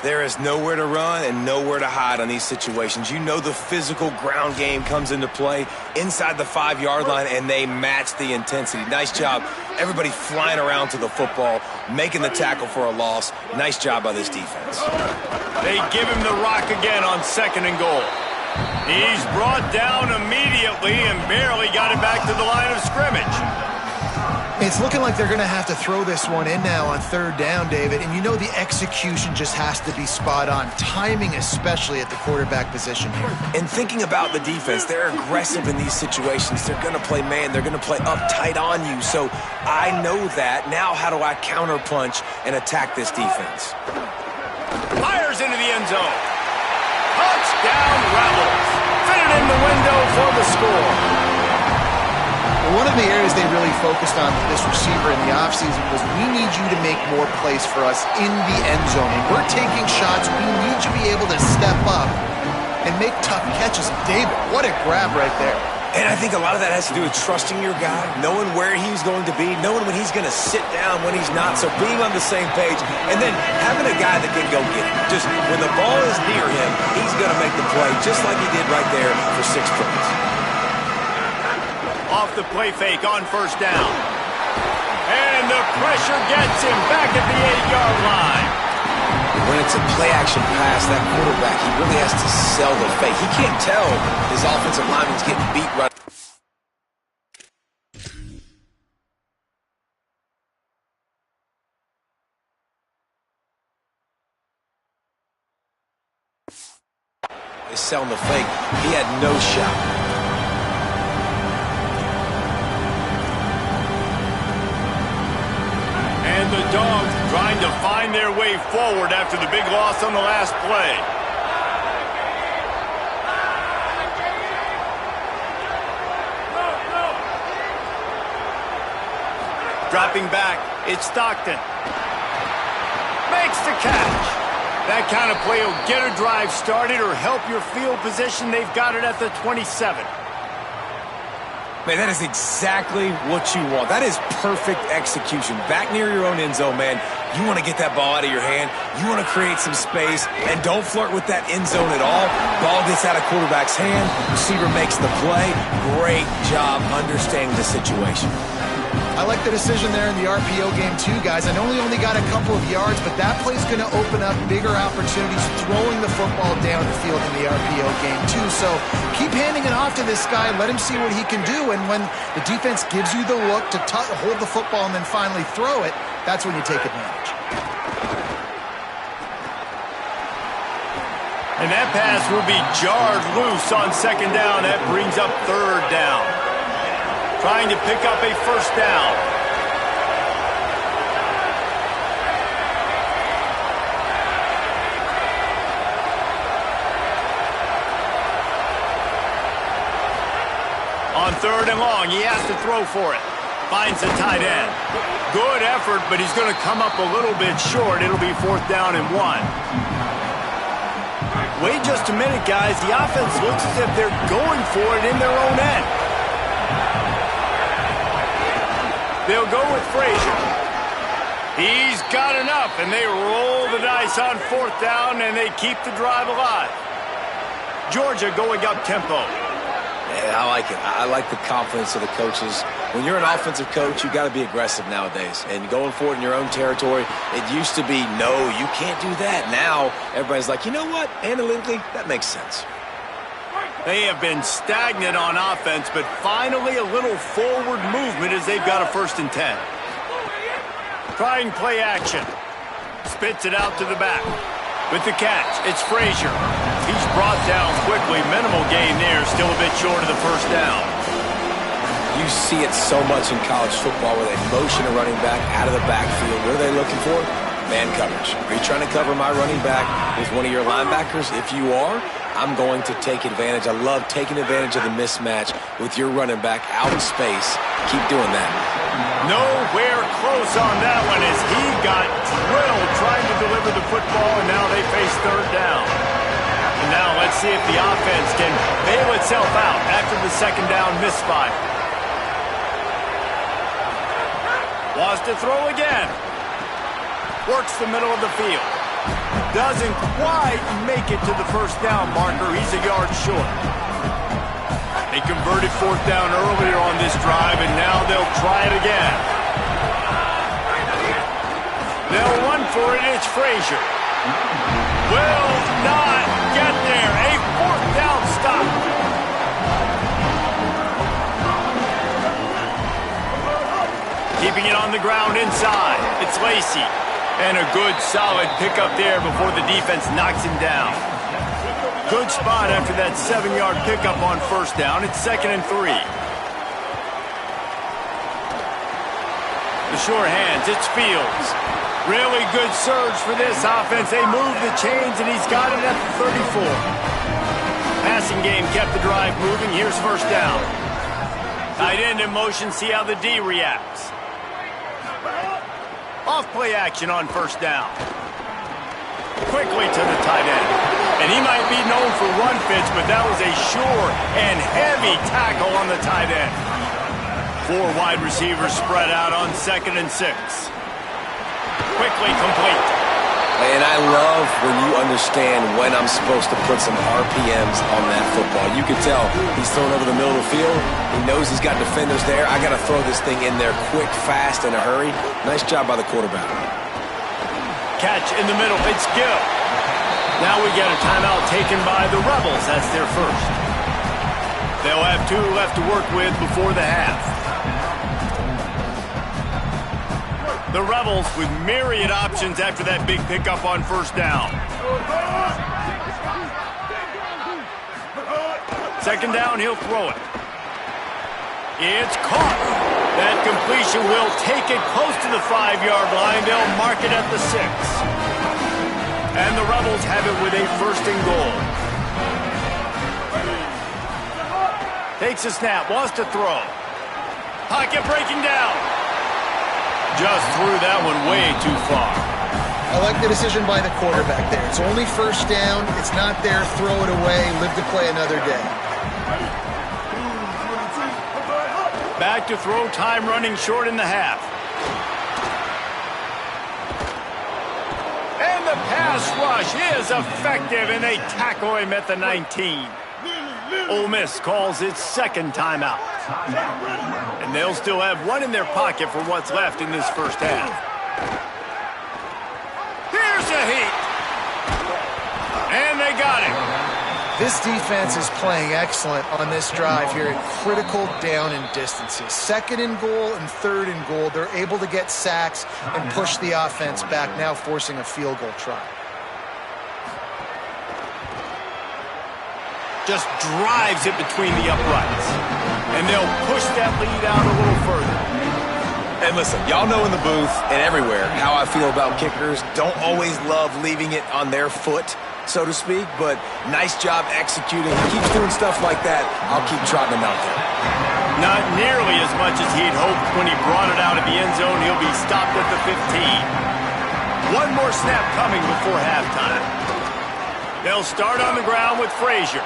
There is nowhere to run and nowhere to hide on these situations. You know the physical ground game comes into play inside the 5-yard line, and they match the intensity. Nice job. Everybody flying around to the football, making the tackle for a loss. Nice job by this defense. They give him the rock again on 2nd and goal. He's brought down immediately and barely got it back to the line of scrimmage. It's looking like they're going to have to throw this one in now on 3rd down, David. And you know the execution just has to be spot on. Timing especially at the quarterback position here. And thinking about the defense, they're aggressive in these situations. They're going to play man. They're going to play up tight on you. So I know that. Now how do I counterpunch and attack this defense? Fires into the end zone. Touchdown Rebels. Fitted in the window for the score. One of the areas they really focused on with this receiver in the offseason was, we need you to make more plays for us in the end zone. And we're taking shots. We need you to be able to step up and make tough catches. David, what a grab right there. And I think a lot of that has to do with trusting your guy, knowing where he's going to be, knowing when he's going to sit down, when he's not. So being on the same page, and then having a guy that can go get it. Just when the ball is near him, he's going to make the play, just like he did right there for 6 points. Off the play fake on 1st down. And the pressure gets him back at the 8-yard line. When it's a play-action pass, that quarterback, he really has to sell the fake. He can't tell his offensive lineman's getting beat right. He's selling the fake. He had no shot. And the Dogs trying to find their way forward after the big loss on the last play. Dropping back, it's Stockton. Makes the catch. That kind of play will get a drive started or help your field position. They've got it at the 27. Man, that is exactly what you want. That is perfect execution. Back near your own end zone, man. You want to get that ball out of your hand. You want to create some space, and don't flirt with that end zone at all. Ball gets out of quarterback's hand. Receiver makes the play. Great job understanding the situation. I like the decision there in the RPO game too, guys. I know he only got a couple of yards, but that play's going to open up bigger opportunities throwing the football down the field in the RPO game too. So keep handing it off to this guy. Let him see what he can do. And when the defense gives you the look to hold the football and then finally throw it, that's when you take advantage. And that pass will be jarred loose on second down. That brings up third down. Trying to pick up a first down. On third and long, he has to throw for it. Finds the tight end. Good effort, but he's going to come up a little bit short. It'll be fourth down and 1. Wait just a minute, guys. The offense looks as if they're going for it in their own end. They'll go with Frazier. He's got enough, and they roll the dice on fourth down, and they keep the drive alive. Georgia going up tempo. Yeah, I like it. I like the confidence of the coaches. When you're an offensive coach, you got to be aggressive nowadays. And going forward in your own territory, it used to be, no, you can't do that. Now, everybody's like, you know what? Analytically, that makes sense. They have been stagnant on offense, but finally a little forward movement as they've got a 1st and 10. Trying play action. Spits it out to the back. With the catch, it's Frazier. He's brought down quickly. Minimal gain there, still a bit short of the first down. You see it so much in college football where they motion a running back out of the backfield. What are they looking for? Man coverage. Are you trying to cover my running back with one of your linebackers? If you are, I'm going to take advantage. I love taking advantage of the mismatch with your running back out in space. Keep doing that. Nowhere close on that one as he got drilled trying to deliver the football, and now they face third down. And now let's see if the offense can bail itself out after the second down misfire. Wants to throw again. Works the middle of the field. Doesn't quite make it to the first down marker. He's a yard short. They converted fourth down earlier on this drive, and now they'll try it again. They'll run for it. It's Frazier. Will not get there. A fourth down stop. Keeping it on the ground inside. It's Lacey. And a good, solid pickup there before the defense knocks him down. Good spot after that 7-yard pickup on first down. It's 2nd and 3. The sure hands, it's Fields. Really good surge for this offense. They move the chains, and he's got it at the 34. Passing game kept the drive moving. Here's first down. Tight end in motion, see how the D reacts. Off play action on first down. Quickly to the tight end. And he might be known for run fits, but that was a sure and heavy tackle on the tight end. 4 wide receivers spread out on 2nd and 6. Quickly complete. And I love when you understand when I'm supposed to put some RPMs on that football. You can tell he's throwing over the middle of the field. He knows he's got defenders there. I got to throw this thing in there quick, fast, in a hurry. Nice job by the quarterback. Catch in the middle. It's Gill. Now we get a timeout taken by the Rebels. That's their first. They'll have 2 left to work with before the half. The Rebels with myriad options after that big pickup on first down. Second down, he'll throw it. It's caught. That completion will take it close to the 5-yard line. They'll mark it at the 6. And the Rebels have it with a 1st and goal. Takes a snap, wants to throw. Pocket breaking down. Just threw that one way too far. I like the decision by the quarterback there. It's only first down. It's not there. Throw it away. Live to play another day. Back to throw, time running short in the half. And the pass rush is effective, and they tackle him at the 19. Ole Miss calls its 2nd timeout. And they'll still have one in their pocket for what's left in this first half. Here's a heat. And they got him. This defense is playing excellent on this drive here at critical down and distances. Second and goal and third and goal. They're able to get sacks and push the offense back, now forcing a field goal try. Just drives it between the uprights. And they'll push that lead out a little further. And listen, y'all know in the booth and everywhere how I feel about kickers. Don't always love leaving it on their foot, so to speak, but nice job executing. He keeps doing stuff like that. I'll keep trotting him out there. Not nearly as much as he'd hoped when he brought it out of the end zone. He'll be stopped at the 15. One more snap coming before halftime. They'll start on the ground with Frazier.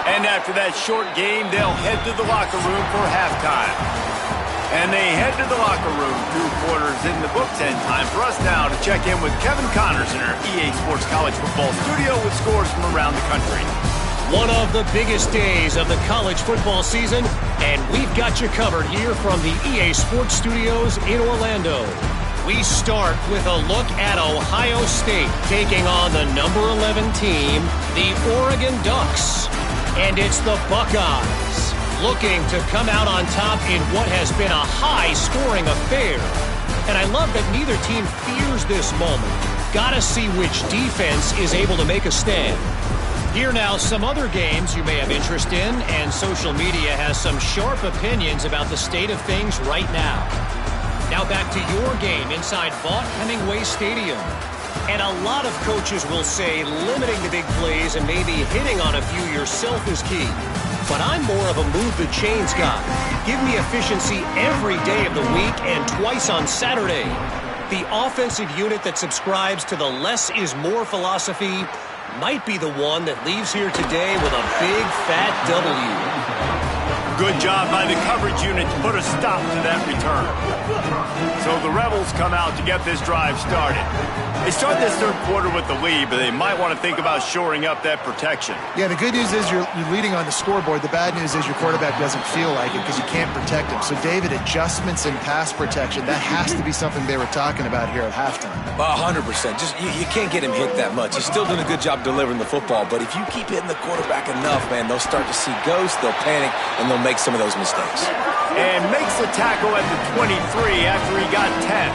And after that short game, they'll head to the locker room for halftime. And they head to the locker room, 2 quarters in the books, and time for us now to check in with Kevin Connors in our EA Sports College Football studio with scores from around the country. One of the biggest days of the college football season, and we've got you covered here from the EA Sports Studios in Orlando. We start with a look at Ohio State taking on the number 11 team, the Oregon Ducks. And it's the Buckeyes looking to come out on top in what has been a high-scoring affair. And I love that neither team fears this moment. Gotta see which defense is able to make a stand. Here now, some other games you may have interest in, and social media has some sharp opinions about the state of things right now. Now back to your game inside Vaught Hemingway Stadium. And a lot of coaches will say limiting the big plays and maybe hitting on a few yourself is key. But I'm more of a move the chains guy. Give me efficiency every day of the week and twice on Saturday. The offensive unit that subscribes to the less is more philosophy might be the one that leaves here today with a big fat W. Good job by the coverage unit to put a stop to that return. So the Rebels come out to get this drive started. They start this third quarter with the lead, but they might want to think about shoring up that protection. Yeah, the good news is you're leading on the scoreboard. The bad news is your quarterback doesn't feel like it because you can't protect him. So, David, adjustments in pass protection, that has to be something they were talking about here at halftime. 100%. Just you can't get him hit that much. He's still doing a good job delivering the football, but if you keep hitting the quarterback enough, man, they'll start to see ghosts, they'll panic, and they'll make some of those mistakes. And makes the tackle at the 23 after he got 10.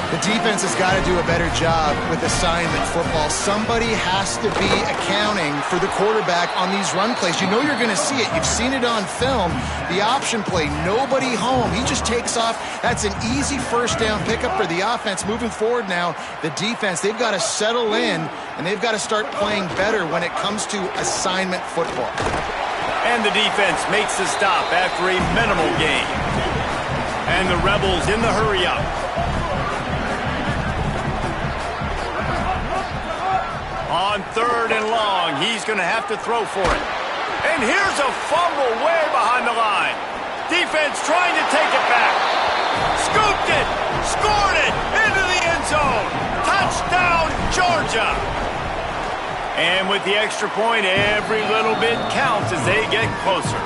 The defense has got to do a better job with assignment football. Somebody has to be accounting for the quarterback on these run plays. You know you're going to see it. You've seen it on film. The option play, nobody home. He just takes off. That's an easy first down pickup for the offense. Moving forward now, the defense, they've got to settle in, and they've got to start playing better when it comes to assignment football. And the defense makes the stop after a minimal gain. And the Rebels in the hurry-up. On third and long, he's going to have to throw for it. And here's a fumble way behind the line. Defense trying to take it back. Scooped it, scored it, into the end zone. Touchdown, Georgia. And with the extra point, every little bit counts as they get closer.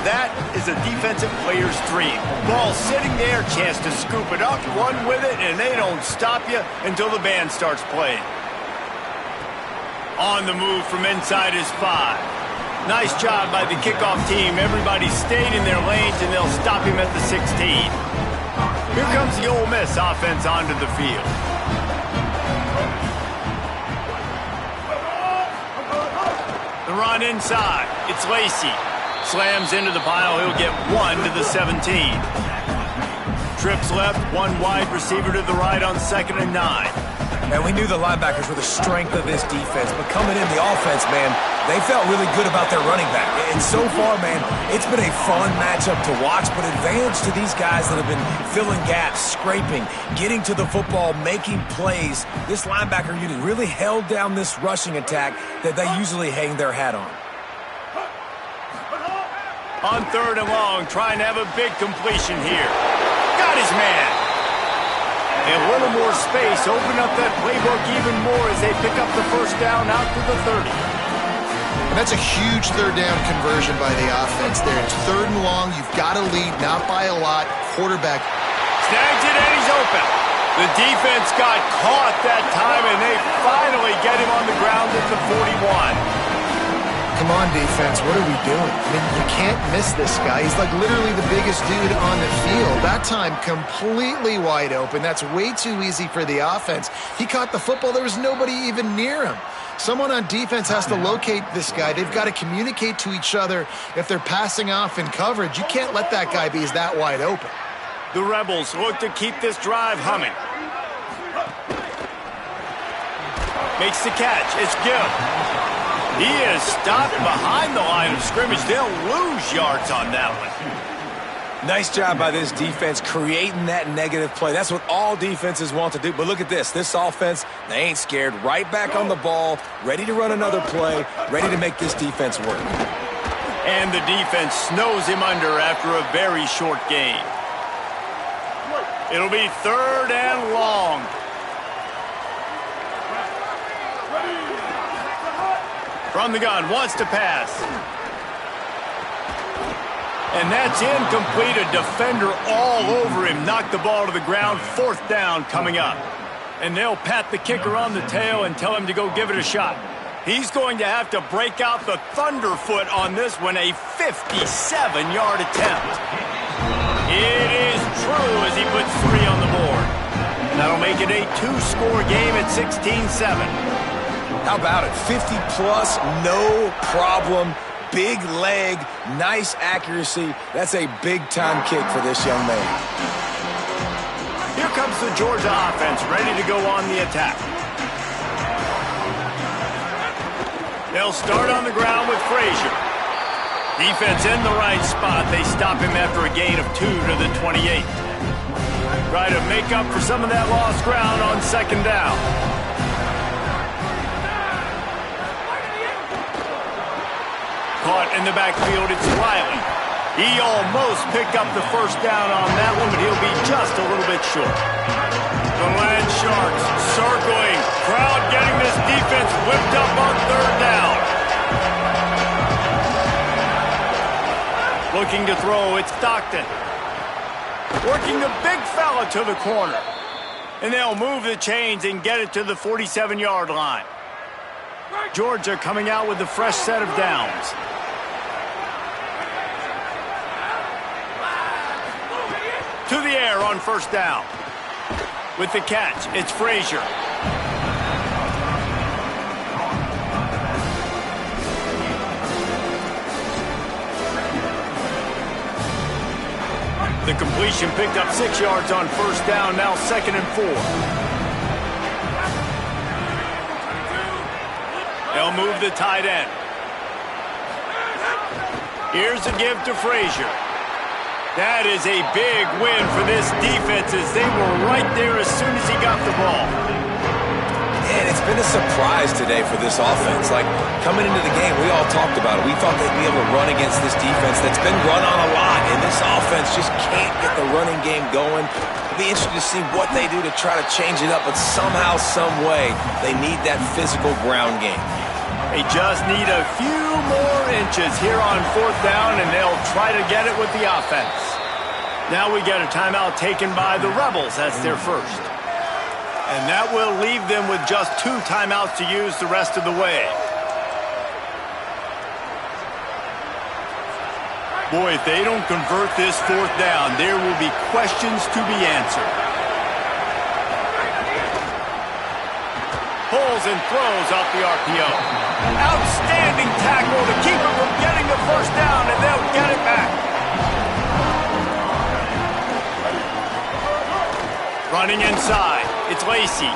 That is a defensive player's dream. Ball sitting there, chance to scoop it up, run with it, and they don't stop you until the band starts playing. On the move from inside his 5. Nice job by the kickoff team. Everybody stayed in their lanes, and they'll stop him at the 16. Here comes the Ole Miss offense onto the field. The run inside. It's Lacey. Slams into the pile. He'll get 1 to the 17. Trips left, 1 wide receiver to the right on 2nd and 9. And we knew the linebackers were the strength of this defense, but coming in the offense, man, they felt really good about their running back. And so far, man, it's been a fun matchup to watch, but advantage to these guys that have been filling gaps, scraping, getting to the football, making plays. This linebacker unit really held down this rushing attack that they usually hang their hat on. On third and long, trying to have a big completion here. Got his man. A little more space, open up that playbook even more as they pick up the first down out to the 30. And That's a huge third down conversion by the offense there. It's 3rd and long. You've got to lead, not by a lot. Quarterback snags it, and he's open. The defense got caught that time, and they finally get him on the ground at the 41. Come on, defense. What are we doing? I mean, you can't miss this guy. He's like literally the biggest dude on the field. That time, completely wide open. That's way too easy for the offense. He caught the football. There was nobody even near him. Someone on defense has to locate this guy. They've got to communicate to each other if they're passing off in coverage. You can't let that guy be that wide open. The Rebels look to keep this drive humming. Makes the catch. It's Gill. He is stopped behind the line of scrimmage. They'll lose yards on that one. Nice job by this defense creating that negative play. That's what all defenses want to do. But look at this. This offense, they ain't scared. Right back on the ball, ready to run another play, ready to make this defense work. And the defense snows him under after a very short gain. It'll be 3rd and long. From the gun, wants to pass. And that's incomplete. A defender all over him. Knocked the ball to the ground. 4th down coming up. And they'll pat the kicker on the tail and tell him to go give it a shot. He's going to have to break out the thunderfoot on this one. A 57-yard attempt. It is true as he puts 3 on the board. That'll make it a 2-score game at 16-7. How about it? 50-plus, no problem. Big leg, nice accuracy. That's a big-time kick for this young man. Here comes the Georgia offense, ready to go on the attack. They'll start on the ground with Frazier. Defense in the right spot. They stop him after a gain of 2 to the 28. Try to make up for some of that lost ground on 2nd down. Caught in the backfield, it's Riley. He almost picked up the 1st down on that one, but he'll be just a little bit short. The Land Sharks circling. Crowd getting this defense whipped up on 3rd down. Looking to throw, it's Stockton. Working the big fella to the corner. And they'll move the chains and get it to the 47-yard line. Georgia coming out with a fresh set of downs. To the air on 1st down. With the catch, it's Frazier. The completion picked up 6 yards on 1st down, now 2nd and 4. They'll move the tight end. Here's a give to Frazier. That is a big win for this defense as they were right there as soon as he got the ball. And it's been a surprise today for this offense. Like, coming into the game, we all talked about it. We thought they'd be able to run against this defense that's been run on a lot, and this offense just can't get the running game going. It'll be interesting to see what they do to try to change it up, but somehow, some way, they need that physical ground game. They just need a few more inches here on 4th down, and they'll try to get it with the offense. Now we get a timeout taken by the Rebels. That's their first. And that will leave them with just 2 timeouts to use the rest of the way. Boy, if they don't convert this 4th down, there will be questions to be answered. Pulls and throws off the RPO. Outstanding tackle to keep him from getting the 1st down, and they'll get it back. Running inside, it's Lacey.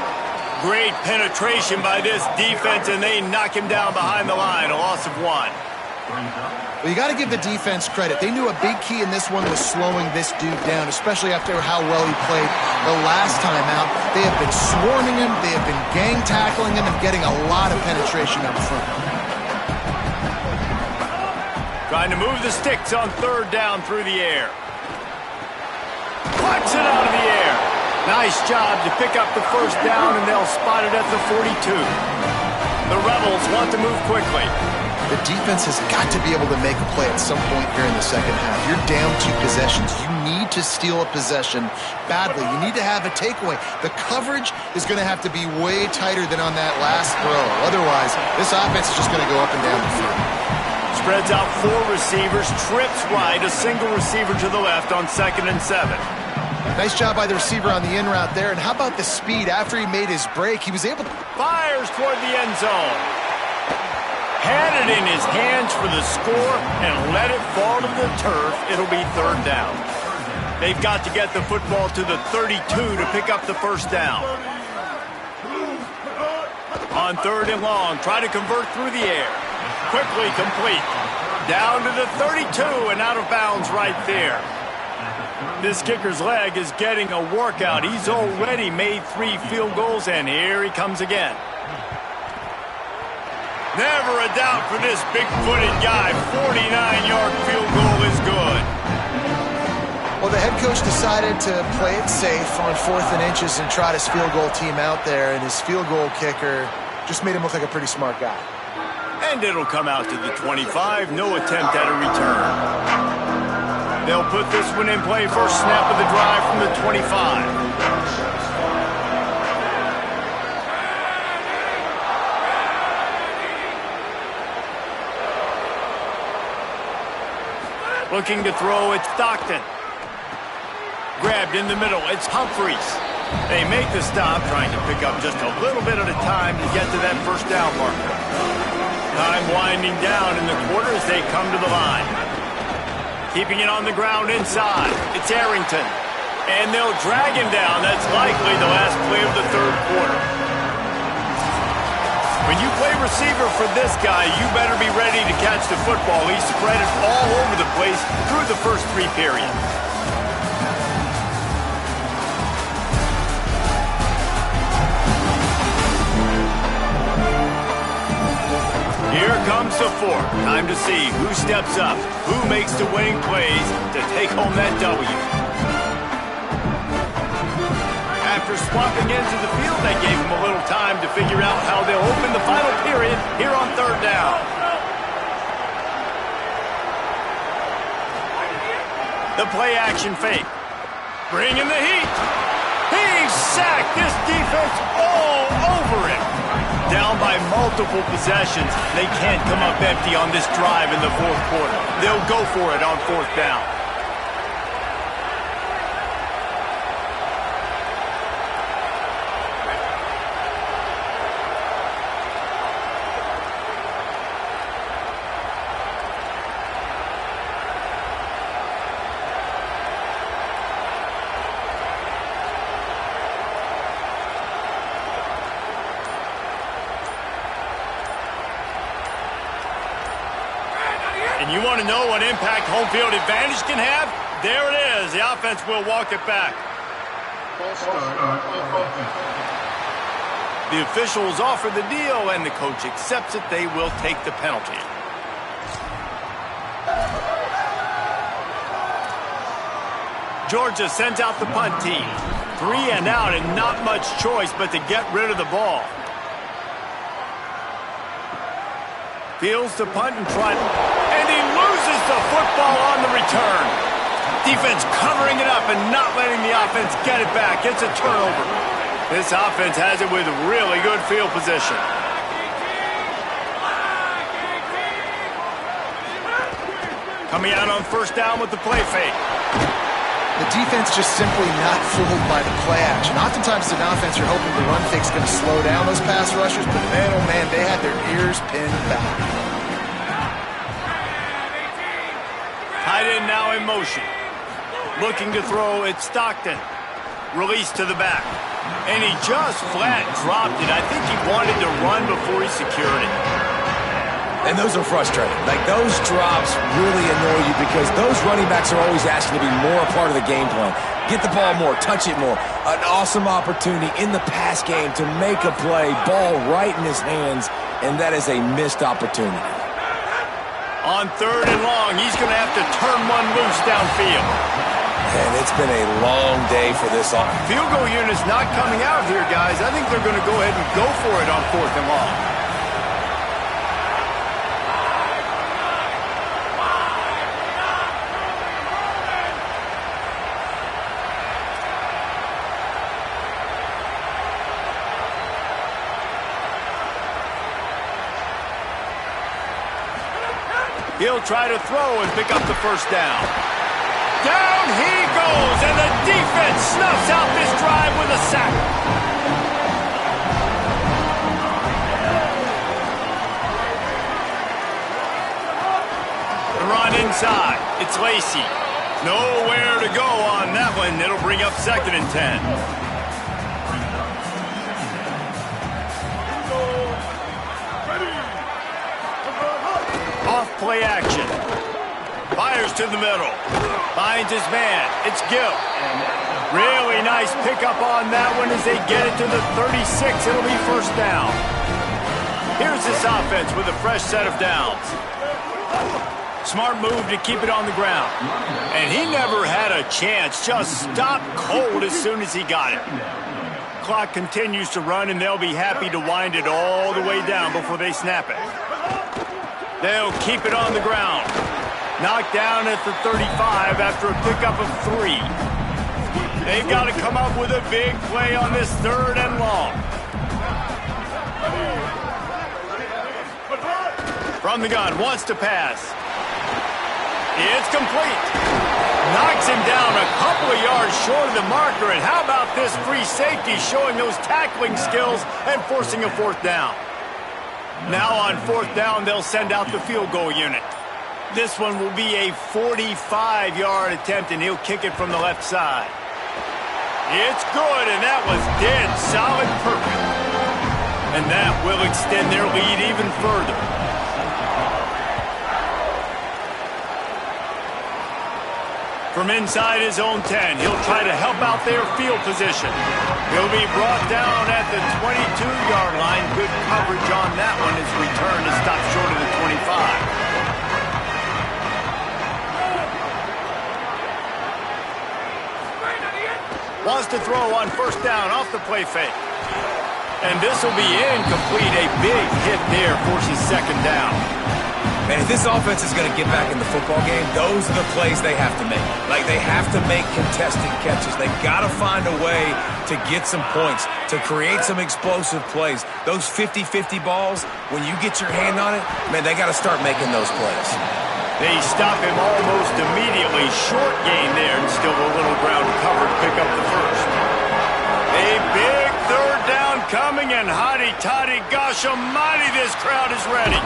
Great penetration by this defense, and they knock him down behind the line, a loss of 1. Well, you got to give the defense credit. They knew a big key in this one was slowing this dude down, especially after how well he played the last time out. They have been swarming him, they have been gang tackling him, and getting a lot of penetration up front. Trying to move the sticks on 3rd down through the air. Clutch it out of the air. Nice job to pick up the 1st down, and they'll spot it at the 42. The Rebels want to move quickly. the defense has got to be able to make a play at some point here in the second half. You're down 2 possessions. You need to steal a possession badly. You need to have a takeaway. The coverage is going to have to be way tighter than on that last throw. Otherwise, this offense is just going to go up and down the field. Spreads out 4 receivers, trips right, a single receiver to the left on 2nd and 7. Nice job by the receiver on the in route there. And how about the speed? After he made his break, he was able to... Fires toward the end zone. Had it in his hands for the score and let it fall to the turf. It'll be 3rd down. They've got to get the football to the 32 to pick up the 1st down. On 3rd and long, try to convert through the air. Quickly complete. Down to the 32 and out of bounds right there. This kicker's leg is getting a workout. He's already made 3 field goals, and here he comes again. Never a doubt for this big-footed guy. 49-yard field goal is good. Well, the head coach decided to play it safe on 4th and inches and trot his field goal team out there, and his field goal kicker just made him look like a pretty smart guy. And it'll come out to the 25. No attempt at a return. They'll put this one in play. First snap of the drive from the 25. Looking to throw, it's Stockton. Grabbed in the middle, it's Humphreys. They make the stop, trying to pick up just a little bit at a time to get to that 1st down marker. Time winding down in the quarter as they come to the line. Keeping it on the ground inside, it's Arrington. And they'll drag him down. That's likely the last play of the 3rd quarter. When you play receiver for this guy, you better be ready to catch the football. He spread it all over the place through the first 3 periods. Here comes the 4th. Time to see who steps up, who makes the winning plays to take home that W. After swapping into the field, that gave him a little time to figure out how they'll open the final period here on 3rd down. The play action fake. Bringing the heat. He's sacked. This defense all over him. Down by multiple possessions. They can't come up empty on this drive in the 4th quarter. They'll go for it on 4th down. And you want to know what impact home field advantage can have? There it is. The offense will walk it back. The officials offer the deal, and the coach accepts it. They will take the penalty. Georgia sends out the punt team. 3 and out, and not much choice but to get rid of the ball. Fields to punt and try, and he loses the football on the return. Defense covering it up and not letting the offense get it back. It's a turnover. This offense has it with really good field position. Coming out on 1st down with the play fake. The defense just simply not fooled by the play action. Oftentimes, as an offense, you're hoping the run fake's going to slow down those pass rushers, but man, oh man, they had their ears pinned back. Tight end now in motion. Looking to throw, it's Stockton. Release to the back. And he just flat dropped it. I think he wanted to run before he secured it. And those are frustrating. Like, those drops really annoy you because those running backs are always asking to be more a part of the game plan. Get the ball more, touch it more. An awesome opportunity in the pass game to make a play, ball right in his hands, and that is a missed opportunity. On 3rd and long, he's going to have to turn one loose downfield. And it's been a long day for this offense. Field goal unit's not coming out here, guys. I think they're going to go ahead and go for it on 4th and long. He'll try to throw and pick up the first down. Down he goes, and the defense snuffs out this drive with a sack. The run inside. It's Lacy. Nowhere to go on that one. It'll bring up 2nd and 10. Off play action. Fires to the middle. Finds his man. It's Gill. Really nice pickup on that one as they get it to the 36. It'll be first down. Here's this offense with a fresh set of downs. Smart move to keep it on the ground. And he never had a chance. Just stopped cold as soon as he got it. Clock continues to run, and they'll be happy to wind it all the way down before they snap it. They'll keep it on the ground. Knocked down at the 35 after a pickup of 3. They've got to come up with a big play on this 3rd and long. From the gun, wants to pass. It's complete. Knocks him down a couple of yards short of the marker. And how about this free safety showing those tackling skills and forcing a 4th down? Now on 4th down, they'll send out the field goal unit. This one will be a 45-yard attempt, and he'll kick it from the left side. It's good, and that was dead solid perfect. And that will extend their lead even further. From inside his own 10, he'll try to help out their field position. He'll be brought down at the 22-yard line. Good coverage on that one. His return is stopped short of the 25. Wants to throw on first down off the play fake. And this will be incomplete. A big hit there forces 2nd down. Man, if this offense is going to get back in the football game, those are the plays they have to make. Like, they have to make contested catches. They've got to find a way to get some points, to create some explosive plays. Those 50-50 balls, when you get your hand on it, man, they got to start making those plays. They stop him almost immediately. Short gain there, and still a little ground cover to pick up the first. A big 3rd down coming, and hotty-toddy, gosh almighty, this crowd is ready.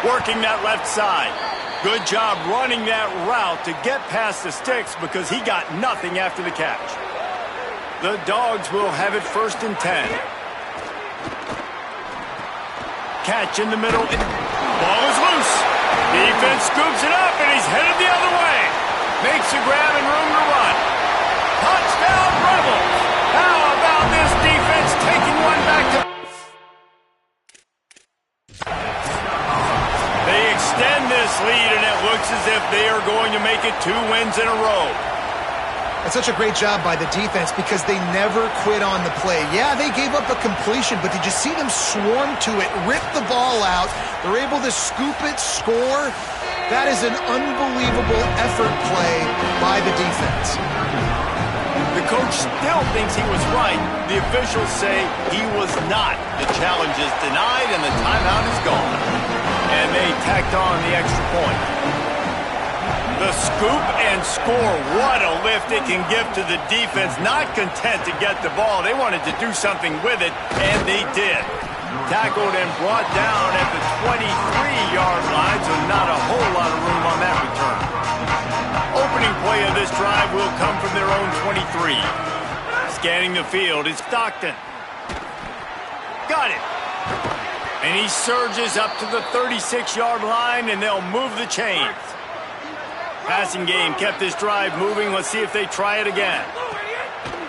Working that left side. Good job running that route to get past the sticks because he got nothing after the catch. The Dogs will have it 1st and 10. Catch in the middle. Ball is loose. Defense scoops it up, and he's headed the other way. Makes a grab and room to run. Touchdown, Rebels. How about this defense taking one back to... They extend this lead, and it looks as if they are going to make it 2 wins in a row. That's such a great job by the defense because they never quit on the play. Yeah, they gave up a completion, but did you see them swarm to it, rip the ball out? They're able to scoop it, score. That is an unbelievable effort play by the defense. The coach still thinks he was right. The officials say he was not. The challenge is denied, and the timeout is gone. And they tacked on the extra point. The scoop and score. What a lift it can give to the defense. Not content to get the ball. They wanted to do something with it, and they did. Tackled and brought down at the 23-yard line, so not a whole lot of room on that return. Opening play of this drive will come from their own 23. Scanning the field is Stockton. Got it. And he surges up to the 36-yard line, and they'll move the chains. Passing game kept this drive moving. Let's see if they try it again.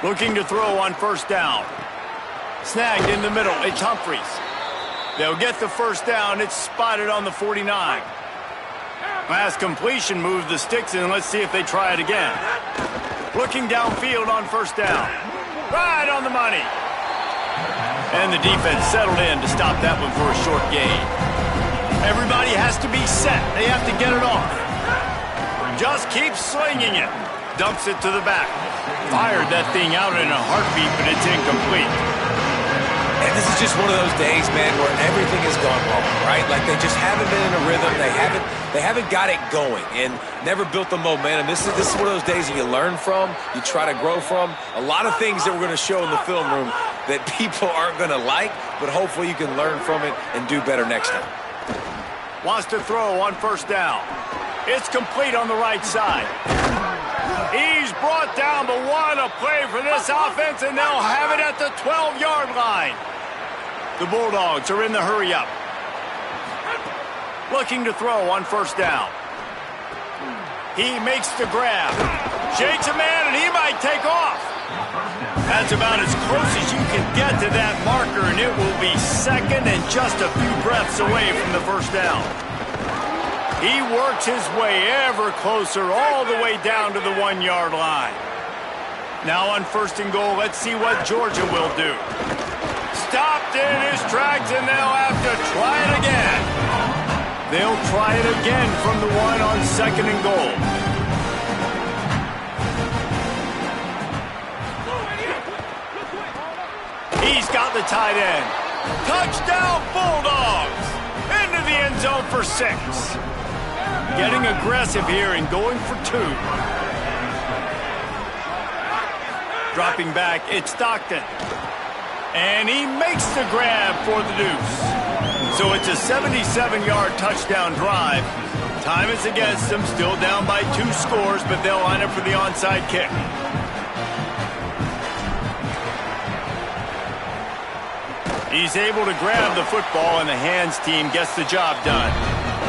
Looking to throw on first down. Snagged in the middle. It's Humphries. They'll get the first down. It's spotted on the 49. Last completion moves the sticks in. Let's see if they try it again. Looking downfield on first down. Right on the money. And the defense settled in to stop that one for a short gain. Everybody has to be set. They have to get it off. Just keep slinging it. Dumps it to the back. Fired that thing out in a heartbeat, but it's incomplete. And this is just one of those days, man, where everything has gone wrong, right? Like they just haven't been in a rhythm. They haven't got it going and never built the momentum. This is one of those days that you learn from, you try to grow from. A lot of things that we're going to show in the film room that people aren't going to like, but hopefully you can learn from it and do better next time. Wants to throw on first down. It's complete on the right side. He's brought down, but what a play for this offense, and they'll have it at the 12-yard line. The Bulldogs are in the hurry-up. Looking to throw on first down. He makes the grab. Shakes a man, and he might take off. That's about as close as you can get to that marker, and it will be second and just a few breaths away from the first down. He works his way ever closer all the way down to the 1-yard line. Now on first and goal, let's see what Georgia will do. Stopped in his tracks, and they'll have to try it again. They'll try it again from the 1 on second and goal. He's got the tight end. Touchdown, Bulldogs! Into the end zone for 6. Getting aggressive here and going for 2. Dropping back, it's Stockton. And he makes the grab for the deuce. So it's a 77-yard touchdown drive. Time is against them, still down by 2 scores, but they'll line up for the onside kick. He's able to grab the football, and the hands team gets the job done.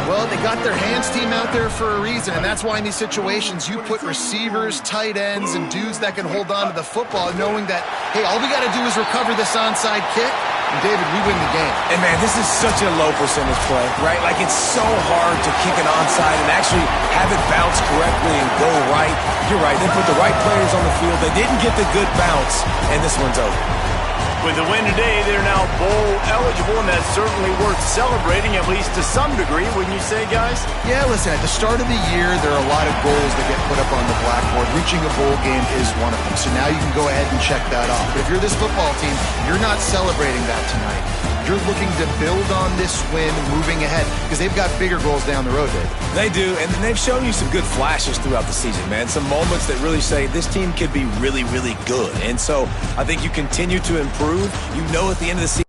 Well, they got their hands team out there for a reason, and that's why in these situations you put receivers, tight ends, and dudes that can hold on to the football, knowing that, hey, all we got to do is recover this onside kick, and David, we win the game. And, man, this is such a low percentage play, right? Like, it's so hard to kick an onside and actually have it bounce correctly and go right. You're right. They put the right players on the field. They didn't get the good bounce, and this one's over. With the win today, they're now bowl eligible, and that's certainly worth celebrating, at least to some degree, wouldn't you say, guys? Yeah, listen, at the start of the year, there are a lot of goals that get put up on the blackboard. Reaching a bowl game is one of them. So now you can go ahead and check that off. But if you're this football team, you're not celebrating that tonight. You're looking to build on this win moving ahead because they've got bigger goals down the road, Dave. They do, and they've shown you some good flashes throughout the season, man. Some moments that really say this team could be really, really good. And so I think you continue to improve. You know at the end of the season,